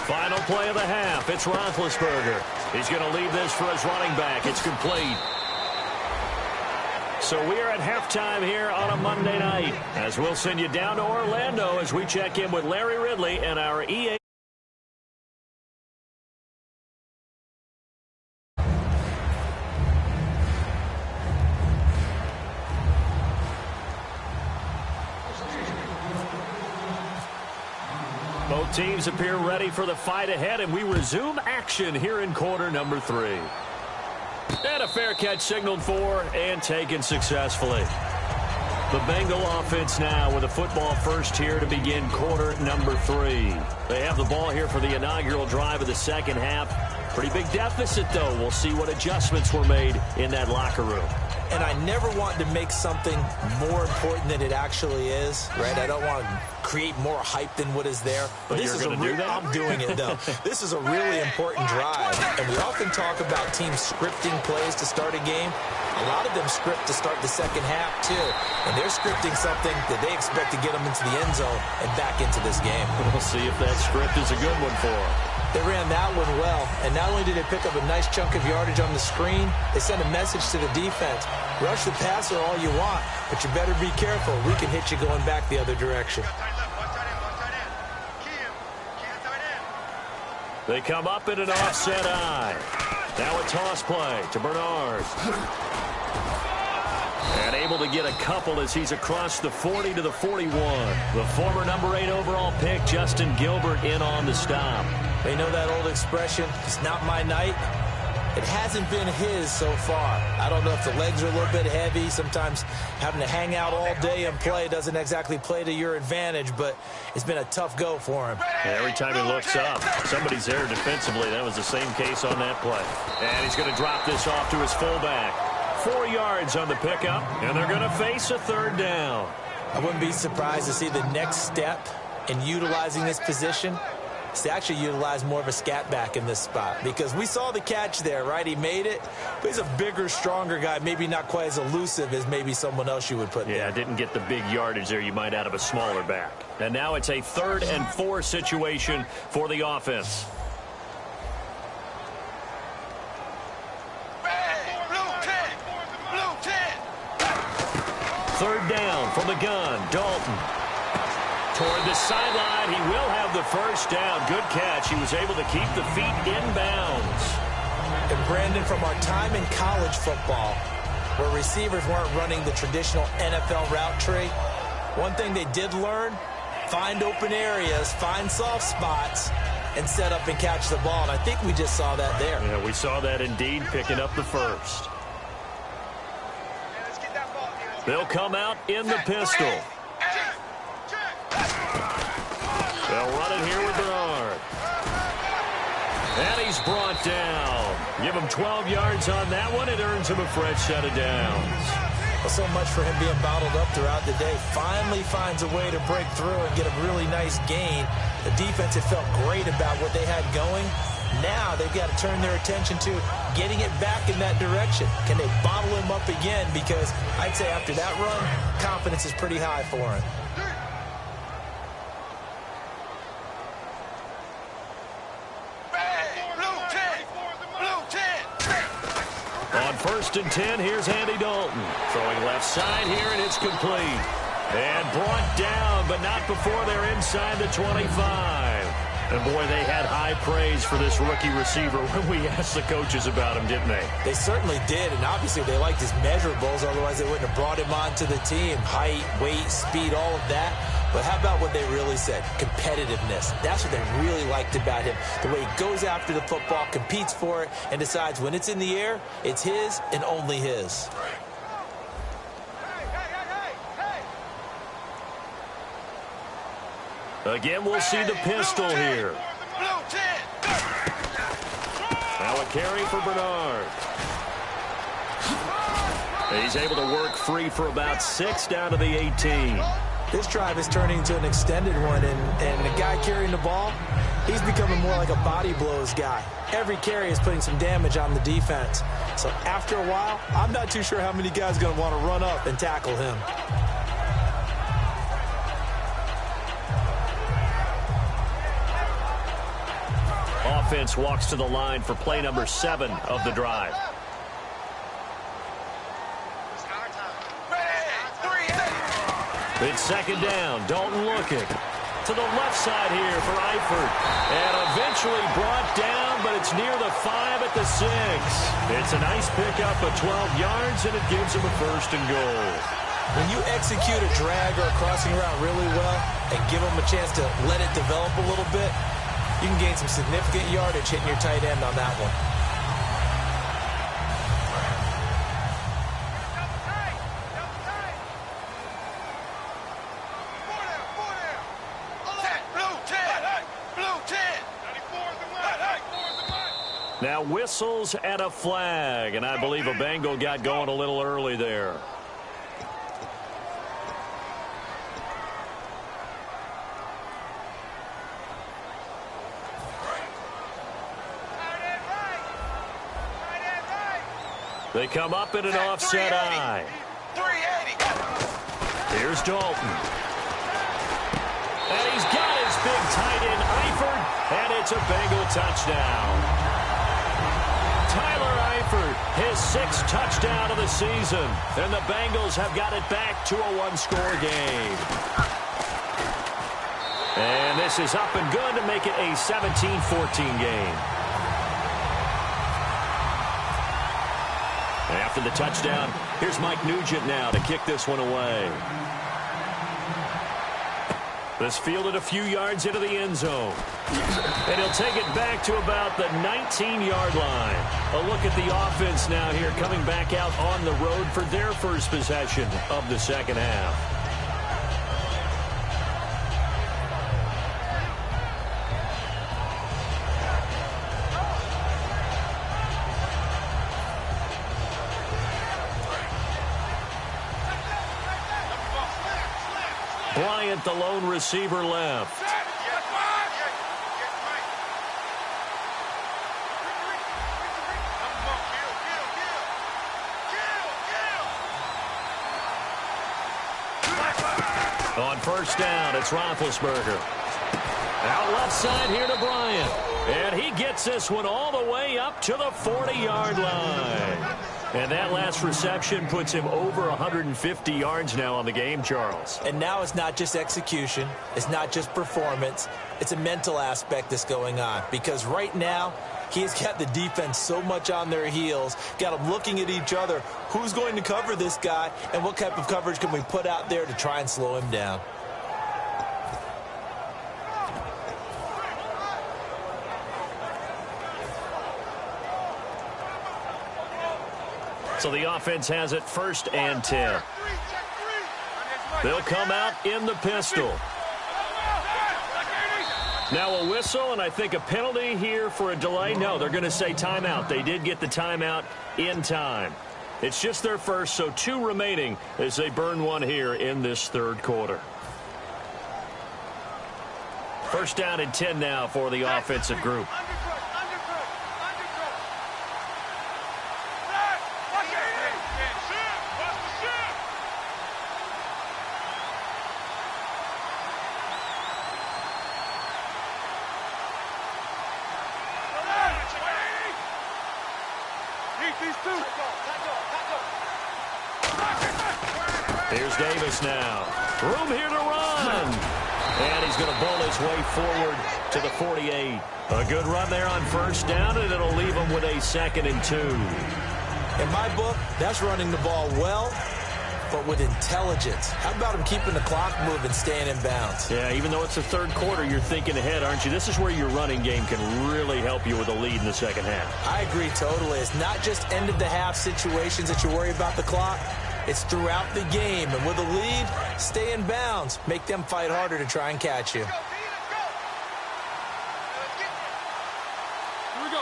24. Final play of the half. It's Roethlisberger. He's going to leave this for his running back. It's complete. So we are at halftime here on a Monday night, as we'll send you down to Orlando as we check in with Larry Ridley and our EA. Both teams appear ready for the fight ahead, and we resume action here in quarter number 3. And a fair catch signaled for and taken successfully. The Bengal offense now with a football first here to begin quarter number 3. They have the ball here for the inaugural drive of the second half. Pretty big deficit, though. We'll see what adjustments were made in that locker room. And I never want to make something more important than it actually is, right? I don't want to create more hype than what is there. But this you're is going to do that? I'm doing it, though. This is a really important drive. And we often talk about teams scripting plays to start a game. A lot of them script to start the second half, too. And they're scripting something that they expect to get them into the end zone and back into this game. We'll see if that script is a good one for them. They ran that one well, and not only did they pick up a nice chunk of yardage on the screen, they sent a message to the defense. Rush the passer all you want, but you better be careful. We can hit you going back the other direction. They come up in an offset eye. Now a toss play to Bernard. And able to get a couple as he's across the 40 to the 41. The former number 8 overall pick, Justin Gilbert, in on the stop. They know that old expression, it's not my night. It hasn't been his so far. I don't know if the legs are a little bit heavy. Sometimes having to hang out all day and play doesn't exactly play to your advantage, but it's been a tough go for him. And every time he looks up, somebody's there defensively. That was the same case on that play. And he's going to drop this off to his fullback. 4 yards on the pickup, and they're going to face a third down. I wouldn't be surprised to see the next step in utilizing this position is to actually utilize more of a scat back in this spot, because we saw the catch there, right? He made it, but he's a bigger, stronger guy, maybe not quite as elusive as maybe someone else you would put there. Yeah, didn't get the big yardage there you might out of a smaller back. And now it's a 3rd and 4 situation for the offense. Third down from the gun, Dalton. Toward the sideline, he will have the first down. Good catch. He was able to keep the feet in bounds. And Brandon, from our time in college football, where receivers weren't running the traditional NFL route tree, one thing they did learn, find open areas, find soft spots, and set up and catch the ball. And I think we just saw that there. Yeah, we saw that indeed, picking up the first. They'll come out in the pistol. They'll run it here with Bernard. And he's brought down. Give him 12 yards on that one. It earns him a fresh set of downs. Well, so much for him being bottled up throughout the day. Finally finds a way to break through and get a really nice gain. The defense had felt great about what they had going. Now they've got to turn their attention to getting it back in that direction. Can they bottle him up again? Because I'd say after that run, confidence is pretty high for him. On 1st and 10, here's Andy Dalton. Throwing left side here, and it's complete. And brought down, but not before they're inside the 25. And, boy, they had high praise for this rookie receiver when we asked the coaches about him, didn't they? They certainly did, and obviously they liked his measurables. Otherwise, they wouldn't have brought him onto the team. Height, weight, speed, all of that. But how about what they really said? Competitiveness. That's what they really liked about him. The way he goes after the football, competes for it, and decides when it's in the air, it's his and only his. Again, we'll see the pistol here. Now a carry for Bernard. He's able to work free for about 6 down to the 18. This drive is turning into an extended one, and the guy carrying the ball, he's becoming more like a body blows guy. Every carry is putting some damage on the defense. So after a while, I'm not too sure how many guys are going to want to run up and tackle him. Offense walks to the line for play number 7 of the drive. It's 2nd down. Dalton looking. To the left side here for Eifert. And eventually brought down, but it's near the 5 at the 6. It's a nice pickup of 12 yards, and it gives him a 1st and goal. When you execute a drag or a crossing route really well and give them a chance to let it develop a little bit, you can gain some significant yardage hitting your tight end on that one. Now whistles and a flag, and I believe a Bengal got going a little early there. They come up in an offset eye. Here's Dalton. And he's got his big tight end, Eifert, and it's a Bengal touchdown. Tyler Eifert, his 6th touchdown of the season, and the Bengals have got it back to a 1-score game. And this is up and good to make it a 17-14 game. After the touchdown, here's Mike Nugent now to kick this one away. This fielded a few yards into the end zone. And he'll take it back to about the 19-yard line. A look at the offense now here coming back out on the road for their first possession of the second half. Bryant, the lone receiver, left. On 1st down, it's Roethlisberger. Out left side here to Bryant. And he gets this one all the way up to the 40-yard line. And that last reception puts him over 150 yards now on the game, Charles. And now it's not just execution. It's not just performance. It's a mental aspect that's going on. Because right now, he's got the defense so much on their heels, got them looking at each other. Who's going to cover this guy, and what type of coverage can we put out there to try and slow him down? So the offense has it 1st and 10. They'll come out in the pistol. Now a whistle, and I think a penalty here for a delay. No, they're going to say timeout. They did get the timeout in time. It's just their first, so 2 remaining as they burn one here in this third quarter. First down and 10 now for the offensive group. Here's Davis now. Room here to run. And he's going to bowl his way forward to the 48. A good run there on first down, and it'll leave him with a 2nd and 2. In my book, that's running the ball well, but with intelligence. How about him keeping the clock moving, staying in bounds? Yeah, even though it's the third quarter, you're thinking ahead, aren't you? This is where your running game can really help you with a lead in the second half. I agree totally. It's not just end-of-the-half situations that you worry about the clock. It's throughout the game. And with a lead, stay in bounds. Make them fight harder to try and catch you. Here we go.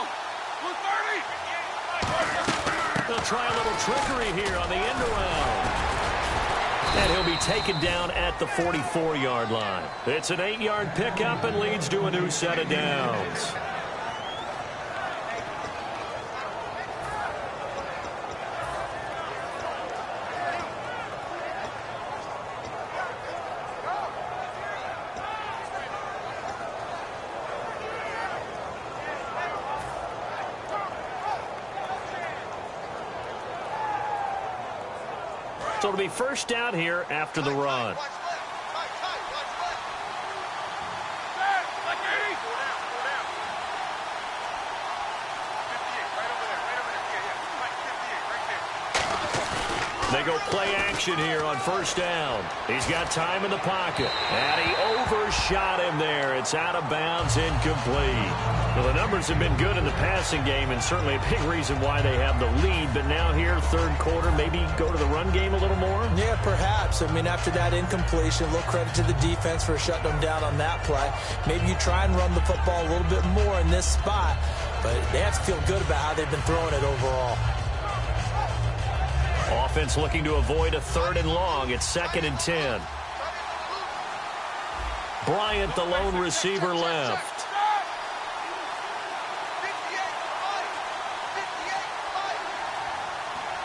130. They'll try a little trickery here on the end around. And he'll be taken down at the 44-yard line. It's an 8-yard pickup and leads to a new set of downs. So it'll be first down here after the run. They go play action here on first down. He's got time in the pocket. And he overshot him there. It's out of bounds, incomplete. Well, the numbers have been good in the passing game, and certainly a big reason why they have the lead. But now here, third quarter, maybe go to the run game a little more? Yeah, perhaps. I mean, after that incompletion, a little credit to the defense for shutting them down on that play. Maybe you try and run the football a little bit more in this spot. But they have to feel good about how they've been throwing it overall. Offense looking to avoid a 3rd and long. It's 2nd and 10. Bryant, the lone receiver, left.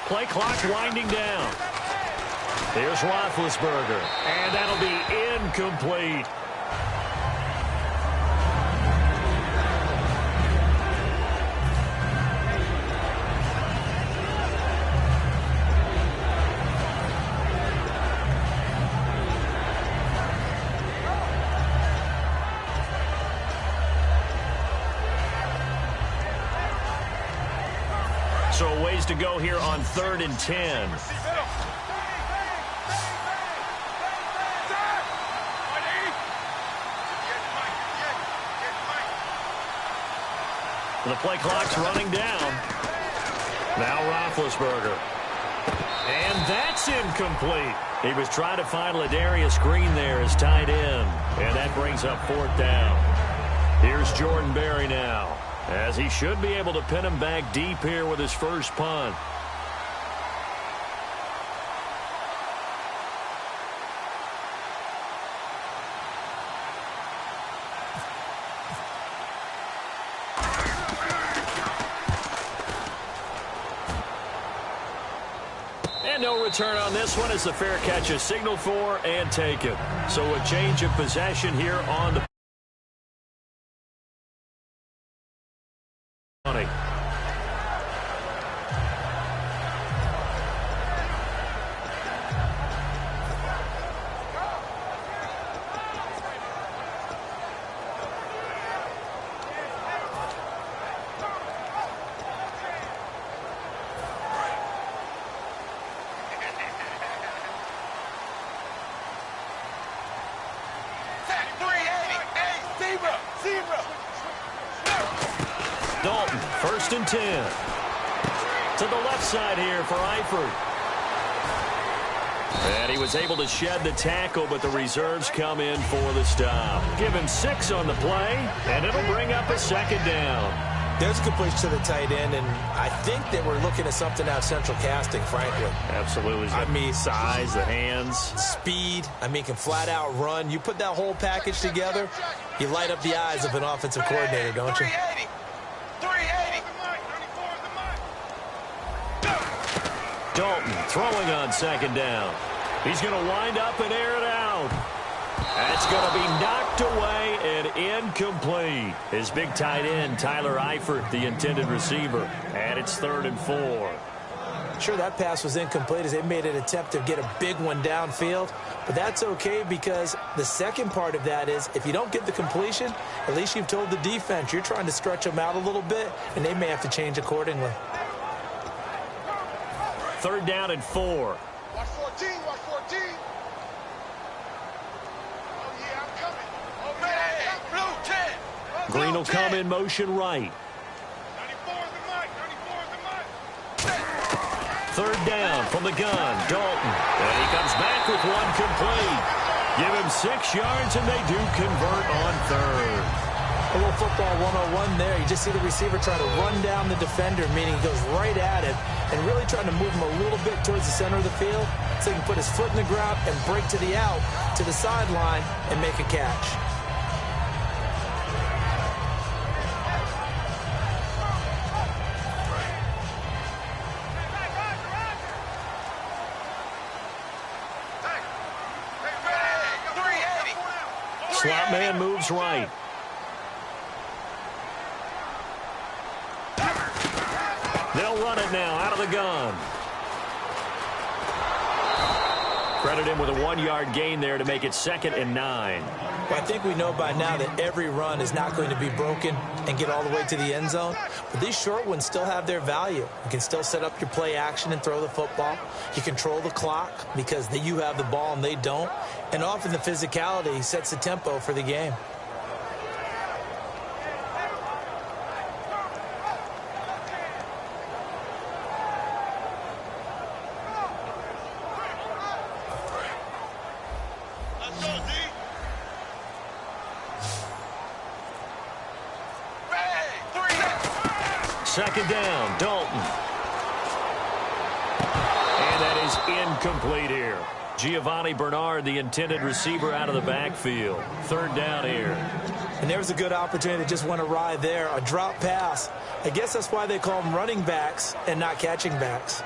Play clock winding down. Here's Roethlisberger. And that'll be incomplete. So ways to go here on 3rd and 10. The play clock's running down. Now Roethlisberger. And that's incomplete. He was trying to find Ladarius Green there as tight end. And that brings up 4th down. Here's Jordan Berry now, as he should be able to pin him back deep here with his first punt. And no return on this one as the fair catch is signaled for and taken. So a change of possession here on the money. Dalton, 1st and 10. To the left side here for Eifert. And he was able to shed the tackle, but the reserves come in for the stop. Give him 6 on the play, and it'll bring up a second down. There's a completion to the tight end, and I think that we're looking at something out of central casting, frankly. Absolutely. I mean, size, the hands. Speed. I mean, can flat out run. You put that whole package together, you light up the eyes of an offensive coordinator, don't you? 380. 380. Dalton throwing on second down. He's going to wind up and air it out. That's going to be knocked away and incomplete. His big tight end, Tyler Eifert, the intended receiver. And it's 3rd and 4. Sure, that pass was incomplete as they made an attempt to get a big one downfield. But that's okay because the second part of that is if you don't get the completion, at least you've told the defense you're trying to stretch them out a little bit, and they may have to change accordingly. 3rd down and 4. Watch 14. Watch 14. Green will come in motion right. 3rd down from the gun, Dalton. And he comes back with one complete. Give him 6 yards, and they do convert on 3rd. A little football 101 there. You just see the receiver try to run down the defender, meaning he goes right at it, and really trying to move him a little bit towards the center of the field so he can put his foot in the ground and break to the out, to the sideline, and make a catch. Slot man moves right. They'll run it now out of the gun. Credit him with a 1-yard gain there to make it 2nd and 9. Well, I think we know by now that every run is not going to be broken and get all the way to the end zone. But these short ones still have their value. You can still set up your play action and throw the football. You control the clock because you have the ball and they don't. And often the physicality sets the tempo for the game. Second down, Dalton. And that is incomplete here. Giovanni Bernard, the intended receiver, out of the backfield. 3rd down here. And there was a good opportunity that just went awry there. A drop pass. I guess that's why they call them running backs and not catching backs.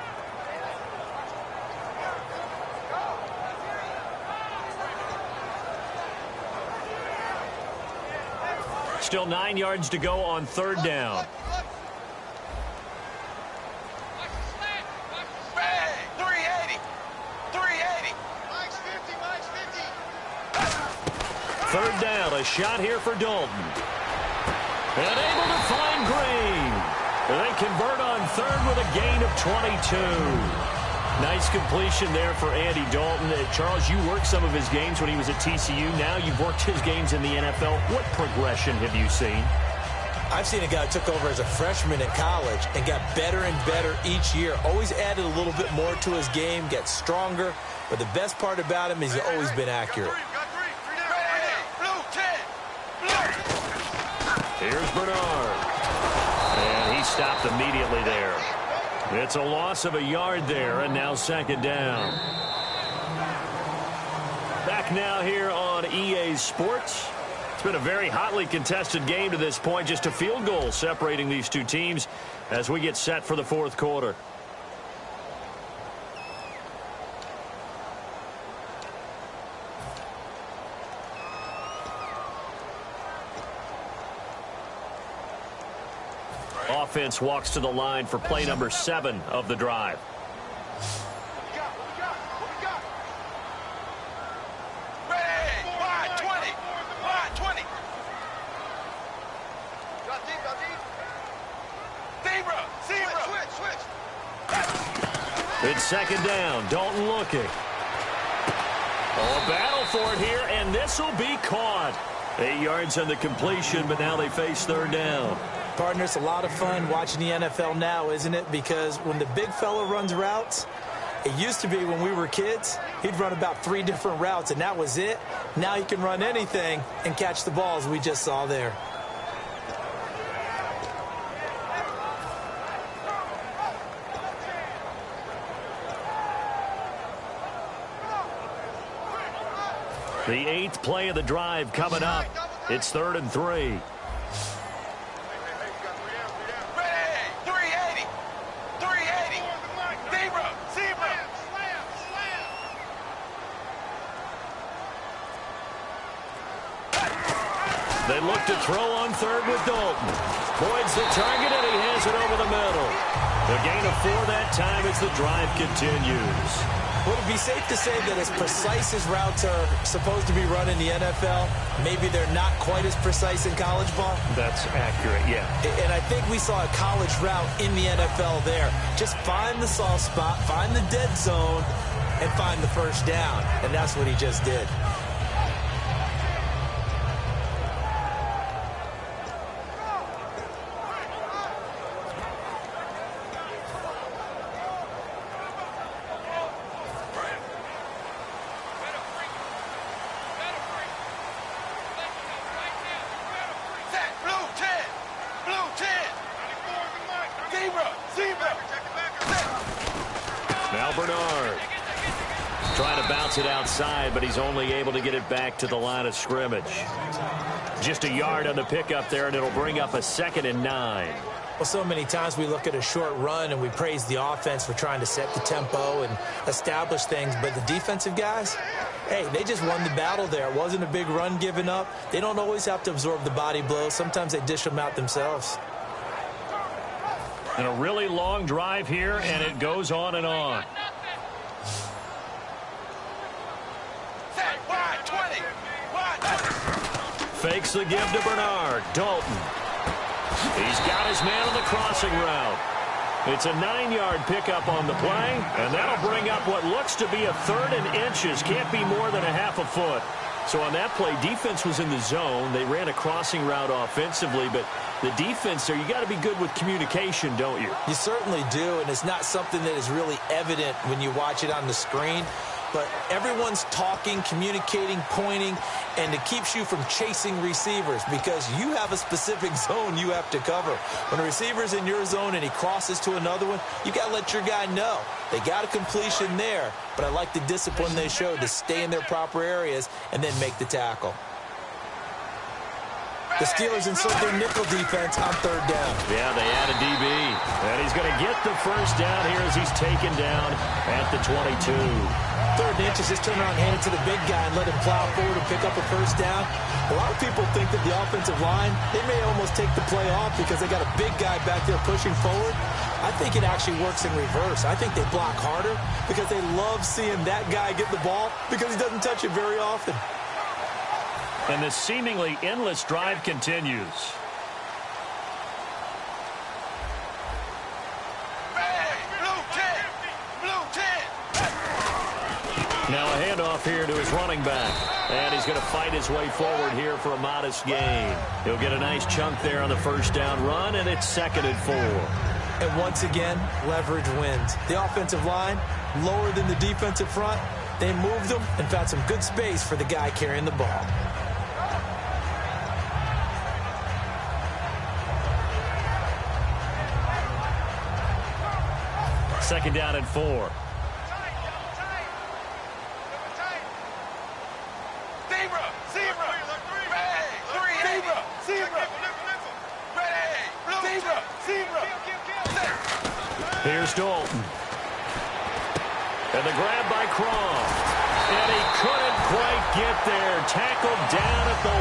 Still 9 yards to go on 3rd down. Third down, a shot here for Dalton. And able to find Green. They convert on 3rd with a gain of 22. Nice completion there for Andy Dalton. Charles, you worked some of his games when he was at TCU. Now you've worked his games in the NFL. What progression have you seen? I've seen a guy who took over as a freshman in college and got better and better each year. Always added a little bit more to his game, gets stronger. But the best part about him is he's always been accurate. Here's Bernard. And he stopped immediately there. It's a loss of a yard there, and now 2nd down. Back now here on EA Sports. It's been a very hotly contested game to this point. Just a field goal separating these two teams as we get set for the 4th quarter. Offense walks to the line for play number 7 of the drive. It's 2nd down. Dalton looking. Oh, a battle for it here, and this will be caught. 8 yards on the completion, but now they face 3rd down. Partner, it's a lot of fun watching the NFL now, isn't it? Because when the big fella runs routes, It used to be when we were kids, he'd run about 3 different routes, and that was it. Now he can run anything and catch the balls we just saw there. The 8th play of the drive coming up. It's 3rd and 3. Ready! 380! 380! Zebra! They look to throw on 3rd with Dalton. Boyd's the target, and he has it over the middle. The gain of 4 that time as the drive continues. Would it be safe to say that as precise as routes are supposed to be run in the NFL, maybe they're not quite as precise in college ball? That's accurate, yeah. And I think we saw a college route in the NFL there. Just find the soft spot, find the dead zone, and find the first down. And that's what he just did. Now Bernard trying to bounce it outside, but he's only able to get it back to the line of scrimmage. Just a yard on the pickup there, and it'll bring up a 2nd and 9. Well, so many times we look at a short run and we praise the offense for trying to set the tempo and establish things, but the defensive guys, hey, they just won the battle there. It wasn't a big run given up. They don't always have to absorb the body blows. Sometimes they dish them out themselves. And a really long drive here, and it goes on and on. Fakes the give to Bernard. Dalton. He's got his man on the crossing route. It's a 9-yard pickup on the play, and that'll bring up what looks to be a 3rd and inches. Can't be more than a half a foot. So on that play, defense was in the zone. They ran a crossing route offensively, but the defense there, you got to be good with communication, don't you? You certainly do, and it's not something that is really evident when you watch it on the screen. But everyone's talking, communicating, pointing, and it keeps you from chasing receivers because you have a specific zone you have to cover. When a receiver's in your zone and he crosses to another one, you got to let your guy know. They got a completion there, but I like the discipline they showed to stay in their proper areas and then make the tackle. The Steelers insert their nickel defense on 3rd down. Yeah, they add a DB. And he's going to get the first down here as he's taken down at the 22. 3rd and inches, just turn around and hand it to the big guy and let him plow forward and pick up a first down. A lot of people think that the offensive line, they may almost take the play off because they got a big guy back there pushing forward. I think it actually works in reverse. I think they block harder because they love seeing that guy get the ball because he doesn't touch it very often. And the seemingly endless drive continues. Now a handoff here to his running back. And he's going to fight his way forward here for a modest gain. He'll get a nice chunk there on the first down run, and it's 2nd and 4. And once again, leverage wins. The offensive line, lower than the defensive front. They moved them and found some good space for the guy carrying the ball. Second down and 4. Here's Dalton. And the grab by Croft. And he couldn't quite get there. Tackled down at the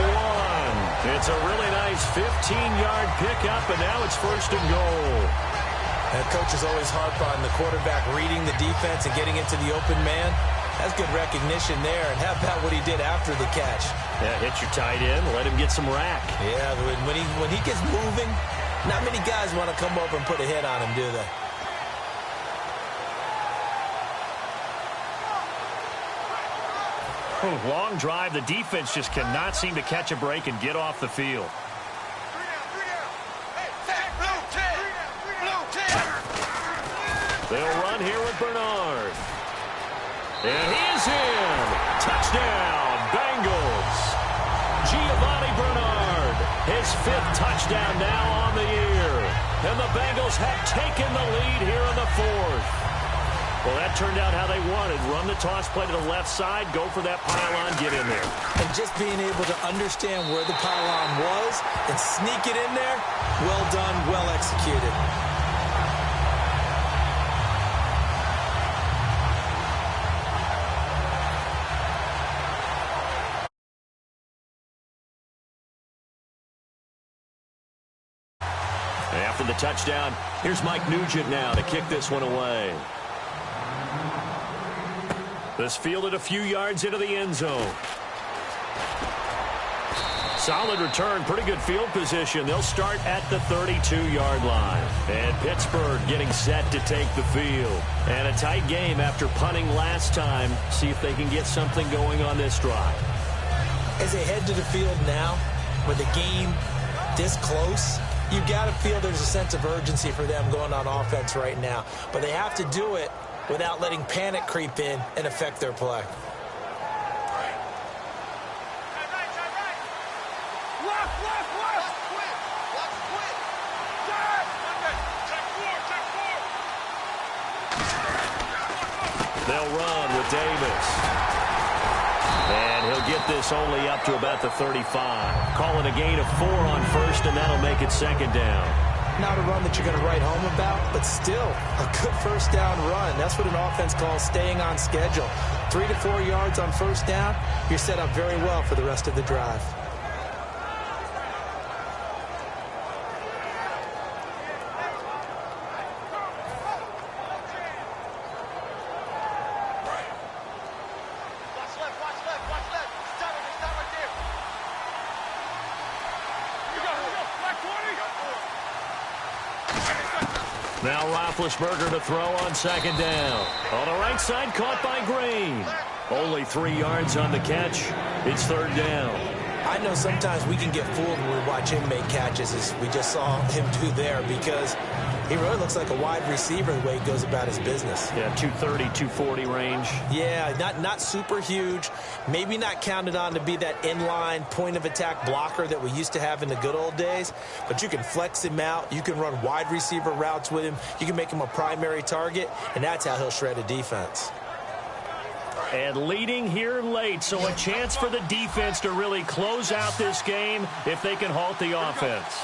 1. It's a really nice 15-yard pickup, and now it's 1st and goal. And coaches always harp on the quarterback reading the defense and getting into the open man. That's good recognition there. And how about what he did after the catch? Yeah, hit your tight end, let him get some rack. Yeah, when he gets moving, not many guys want to come up and put a hit on him, do they? Long drive. The defense just cannot seem to catch a break and get off the field. They'll run here with Bernard. And he is in. Touchdown, Bengals. Giovanni Bernard, his 5th touchdown now on the year. And the Bengals have taken the lead here in the 4th. Well, that turned out how they wanted. Run the toss play to the left side, go for that pylon, get in there. And just being able to understand where the pylon was and sneak it in there, well done, well executed. After the touchdown, here's Mike Nugent now to kick this one away. This fielded a few yards into the end zone. Solid return, pretty good field position. They'll start at the 32-yard line. And Pittsburgh getting set to take the field. And a tight game after punting last time. See if they can get something going on this drive. As they head to the field now, with the game this close, you got to feel there's a sense of urgency for them going on offense right now. But they have to do it without letting panic creep in and affect their play. They'll run with Davis. And he'll get this only up to about the 35. Call it a gain of 4 on first, and that'll make it 2nd down. Not a run that you're going to write home about, but still a good first down run. That's what an offense calls staying on schedule. 3 to 4 yards on first down, you're set up very well for the rest of the drive. Now Roethlisberger to throw on 2nd down. On the right side, caught by Green. Only 3 yards on the catch. It's 3rd down. I know sometimes we can get fooled when we watch him make catches, as we just saw him do there, because he really looks like a wide receiver the way he goes about his business. Yeah, 230, 240 range. Yeah, not super huge. Maybe not counted on to be that inline point-of-attack blocker that we used to have in the good old days. But you can flex him out. You can run wide receiver routes with him. You can make him a primary target, and that's how he'll shred a defense. And leading here late, so a chance for the defense to really close out this game if they can halt the offense.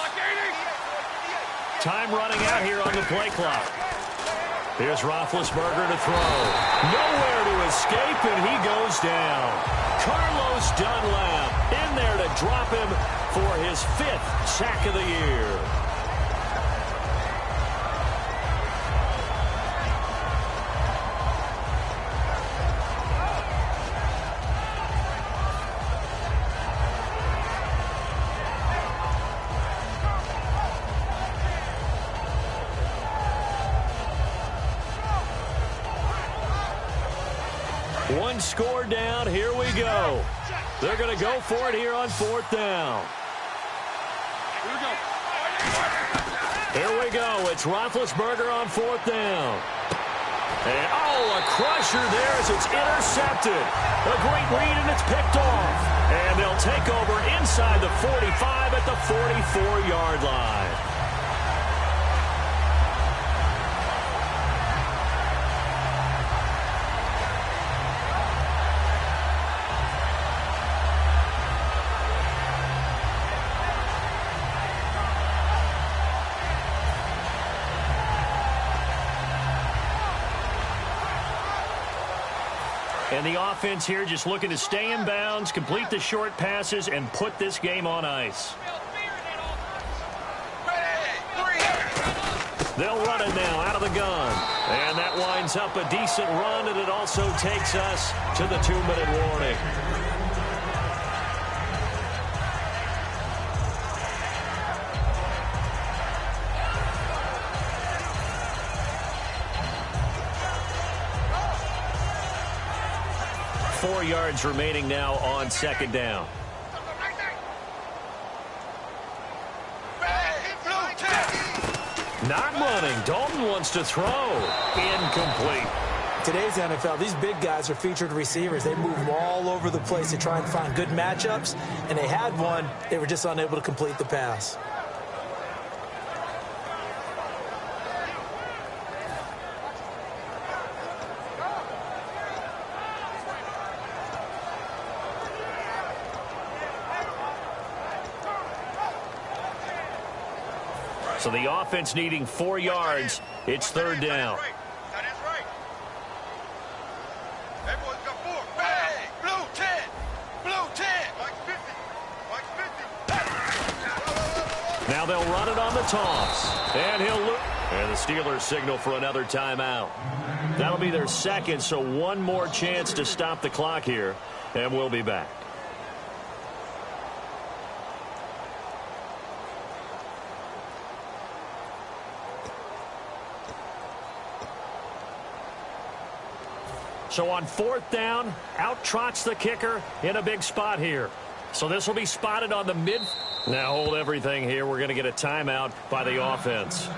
Time running out here on the play clock. Here's Roethlisberger to throw. Nowhere to escape, and he goes down. Carlos Dunlap in there to drop him for his 5th sack of the year. One score down. Here we go. They're going to go for it here on 4th down. Here we go. It's Roethlisberger on 4th down. And, oh, a crusher there as it's intercepted. A great read, and it's picked off. And they'll take over inside the 45 at the 44-yard line. And the offense here just looking to stay in bounds, complete the short passes, and put this game on ice. They'll run it now out of the gun. And that winds up a decent run, and it also takes us to the 2-minute warning. Four yards remaining now on 2nd down. Not running. Dalton wants to throw. Incomplete. Today's NFL, these big guys are featured receivers. They move all over the place to try and find good matchups, and they had one. They were just unable to complete the pass. So the offense needing 4 yards. It's third down. That is right. Everyone's got 4. Bang! Blue 10. Blue 10. Mike 50. Mike 50. Now they'll run it on the toss. And he'll look. And the Steelers signal for another timeout. That'll be their second, so one more chance to stop the clock here. And we'll be back. So on fourth down, out trots the kicker in a big spot here. So this will be spotted on the mid. Now hold everything here. We're going to get a timeout by the offense.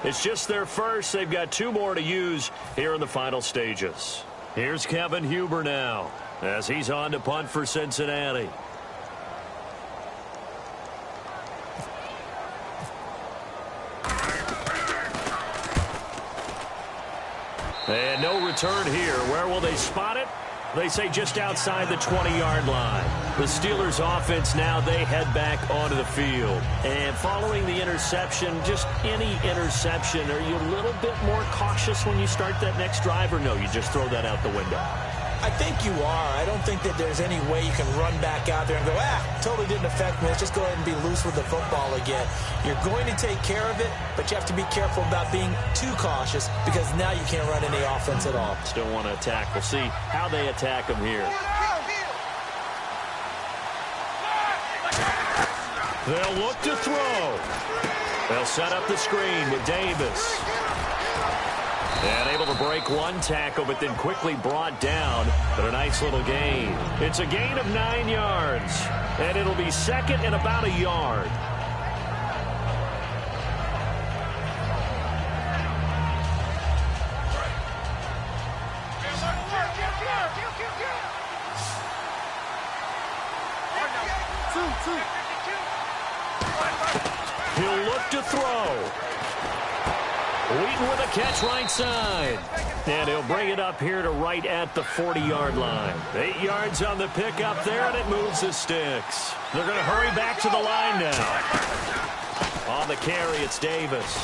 It's just their first. They've got 2 more to use here in the final stages. Here's Kevin Huber now as he's on to punt for Cincinnati. And no return here. Where will they spot it? They say just outside the 20-yard line. The Steelers offense now, they head back onto the field. And following the interception, just any interception, are you a little bit more cautious when you start that next drive, or no, you just throw that out the window? I think you are. I don't think that there's any way you can run back out there and go, totally didn't affect me. Let's just go ahead and be loose with the football again. You're going to take care of it, but you have to be careful about being too cautious because now you can't run any offense at all. Still want to attack. We'll see how they attack them here. They'll look to throw. They'll set up the screen with Davis. And able to break one tackle, but then quickly brought down. But a nice little gain. It's a gain of 9 yards. And it'll be second and about a yard. He'll look to throw. Wheaton with a catch right side. And he'll bring it up here to right at the 40-yard line. 8 yards on the pickup there, and it moves the sticks. They're going to hurry back to the line now. On the carry, it's Davis.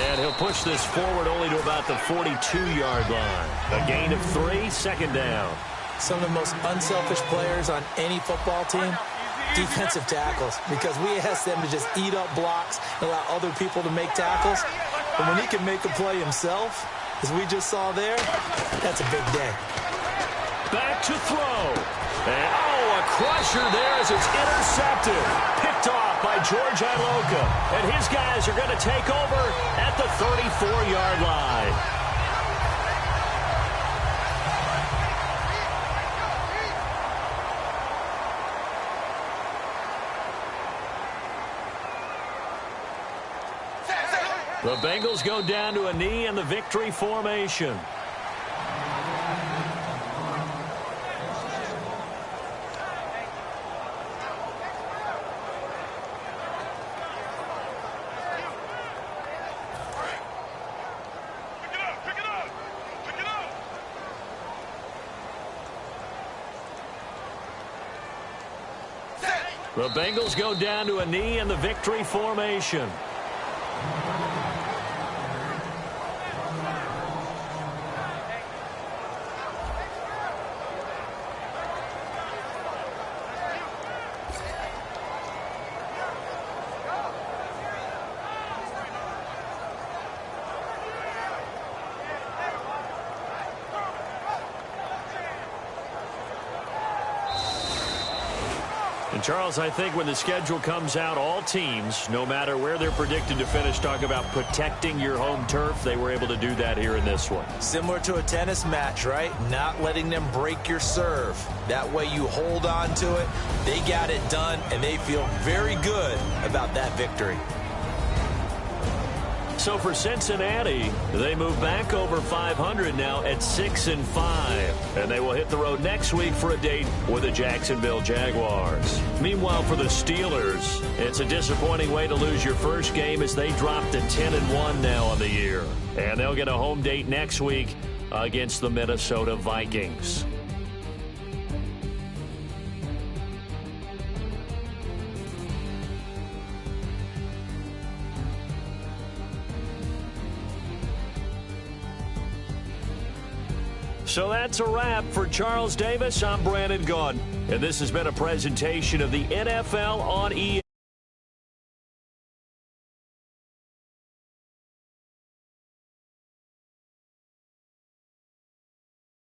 And he'll push this forward only to about the 42-yard line. A gain of 3, second down. Some of the most unselfish players on any football team, defensive tackles, because we ask them to just eat up blocks and allow other people to make tackles. And when he can make a play himself, as we just saw there, that's a big day. Back to throw. And, a crusher there as it's intercepted. Picked off by George Iloka. And his guys are going to take over at the 34-yard line. The Bengals go down to a knee in the victory formation. The Bengals go down to a knee in the victory formation. Charles, I think when the schedule comes out, all teams, no matter where they're predicted to finish, talk about protecting your home turf. They were able to do that here in this one. Similar to a tennis match, right? Not letting them break your serve. That way you hold on to it. They got it done, and they feel very good about that victory. So for Cincinnati, they move back over 500 now at 6-5. And they will hit the road next week for a date with the Jacksonville Jaguars. Meanwhile, for the Steelers, it's a disappointing way to lose your first game as they drop to 10-1 now on the year. And they'll get a home date next week against the Minnesota Vikings. So that's a wrap. For Charles Davis, I'm Brandon Gaudin. And this has been a presentation of the NFL on EA.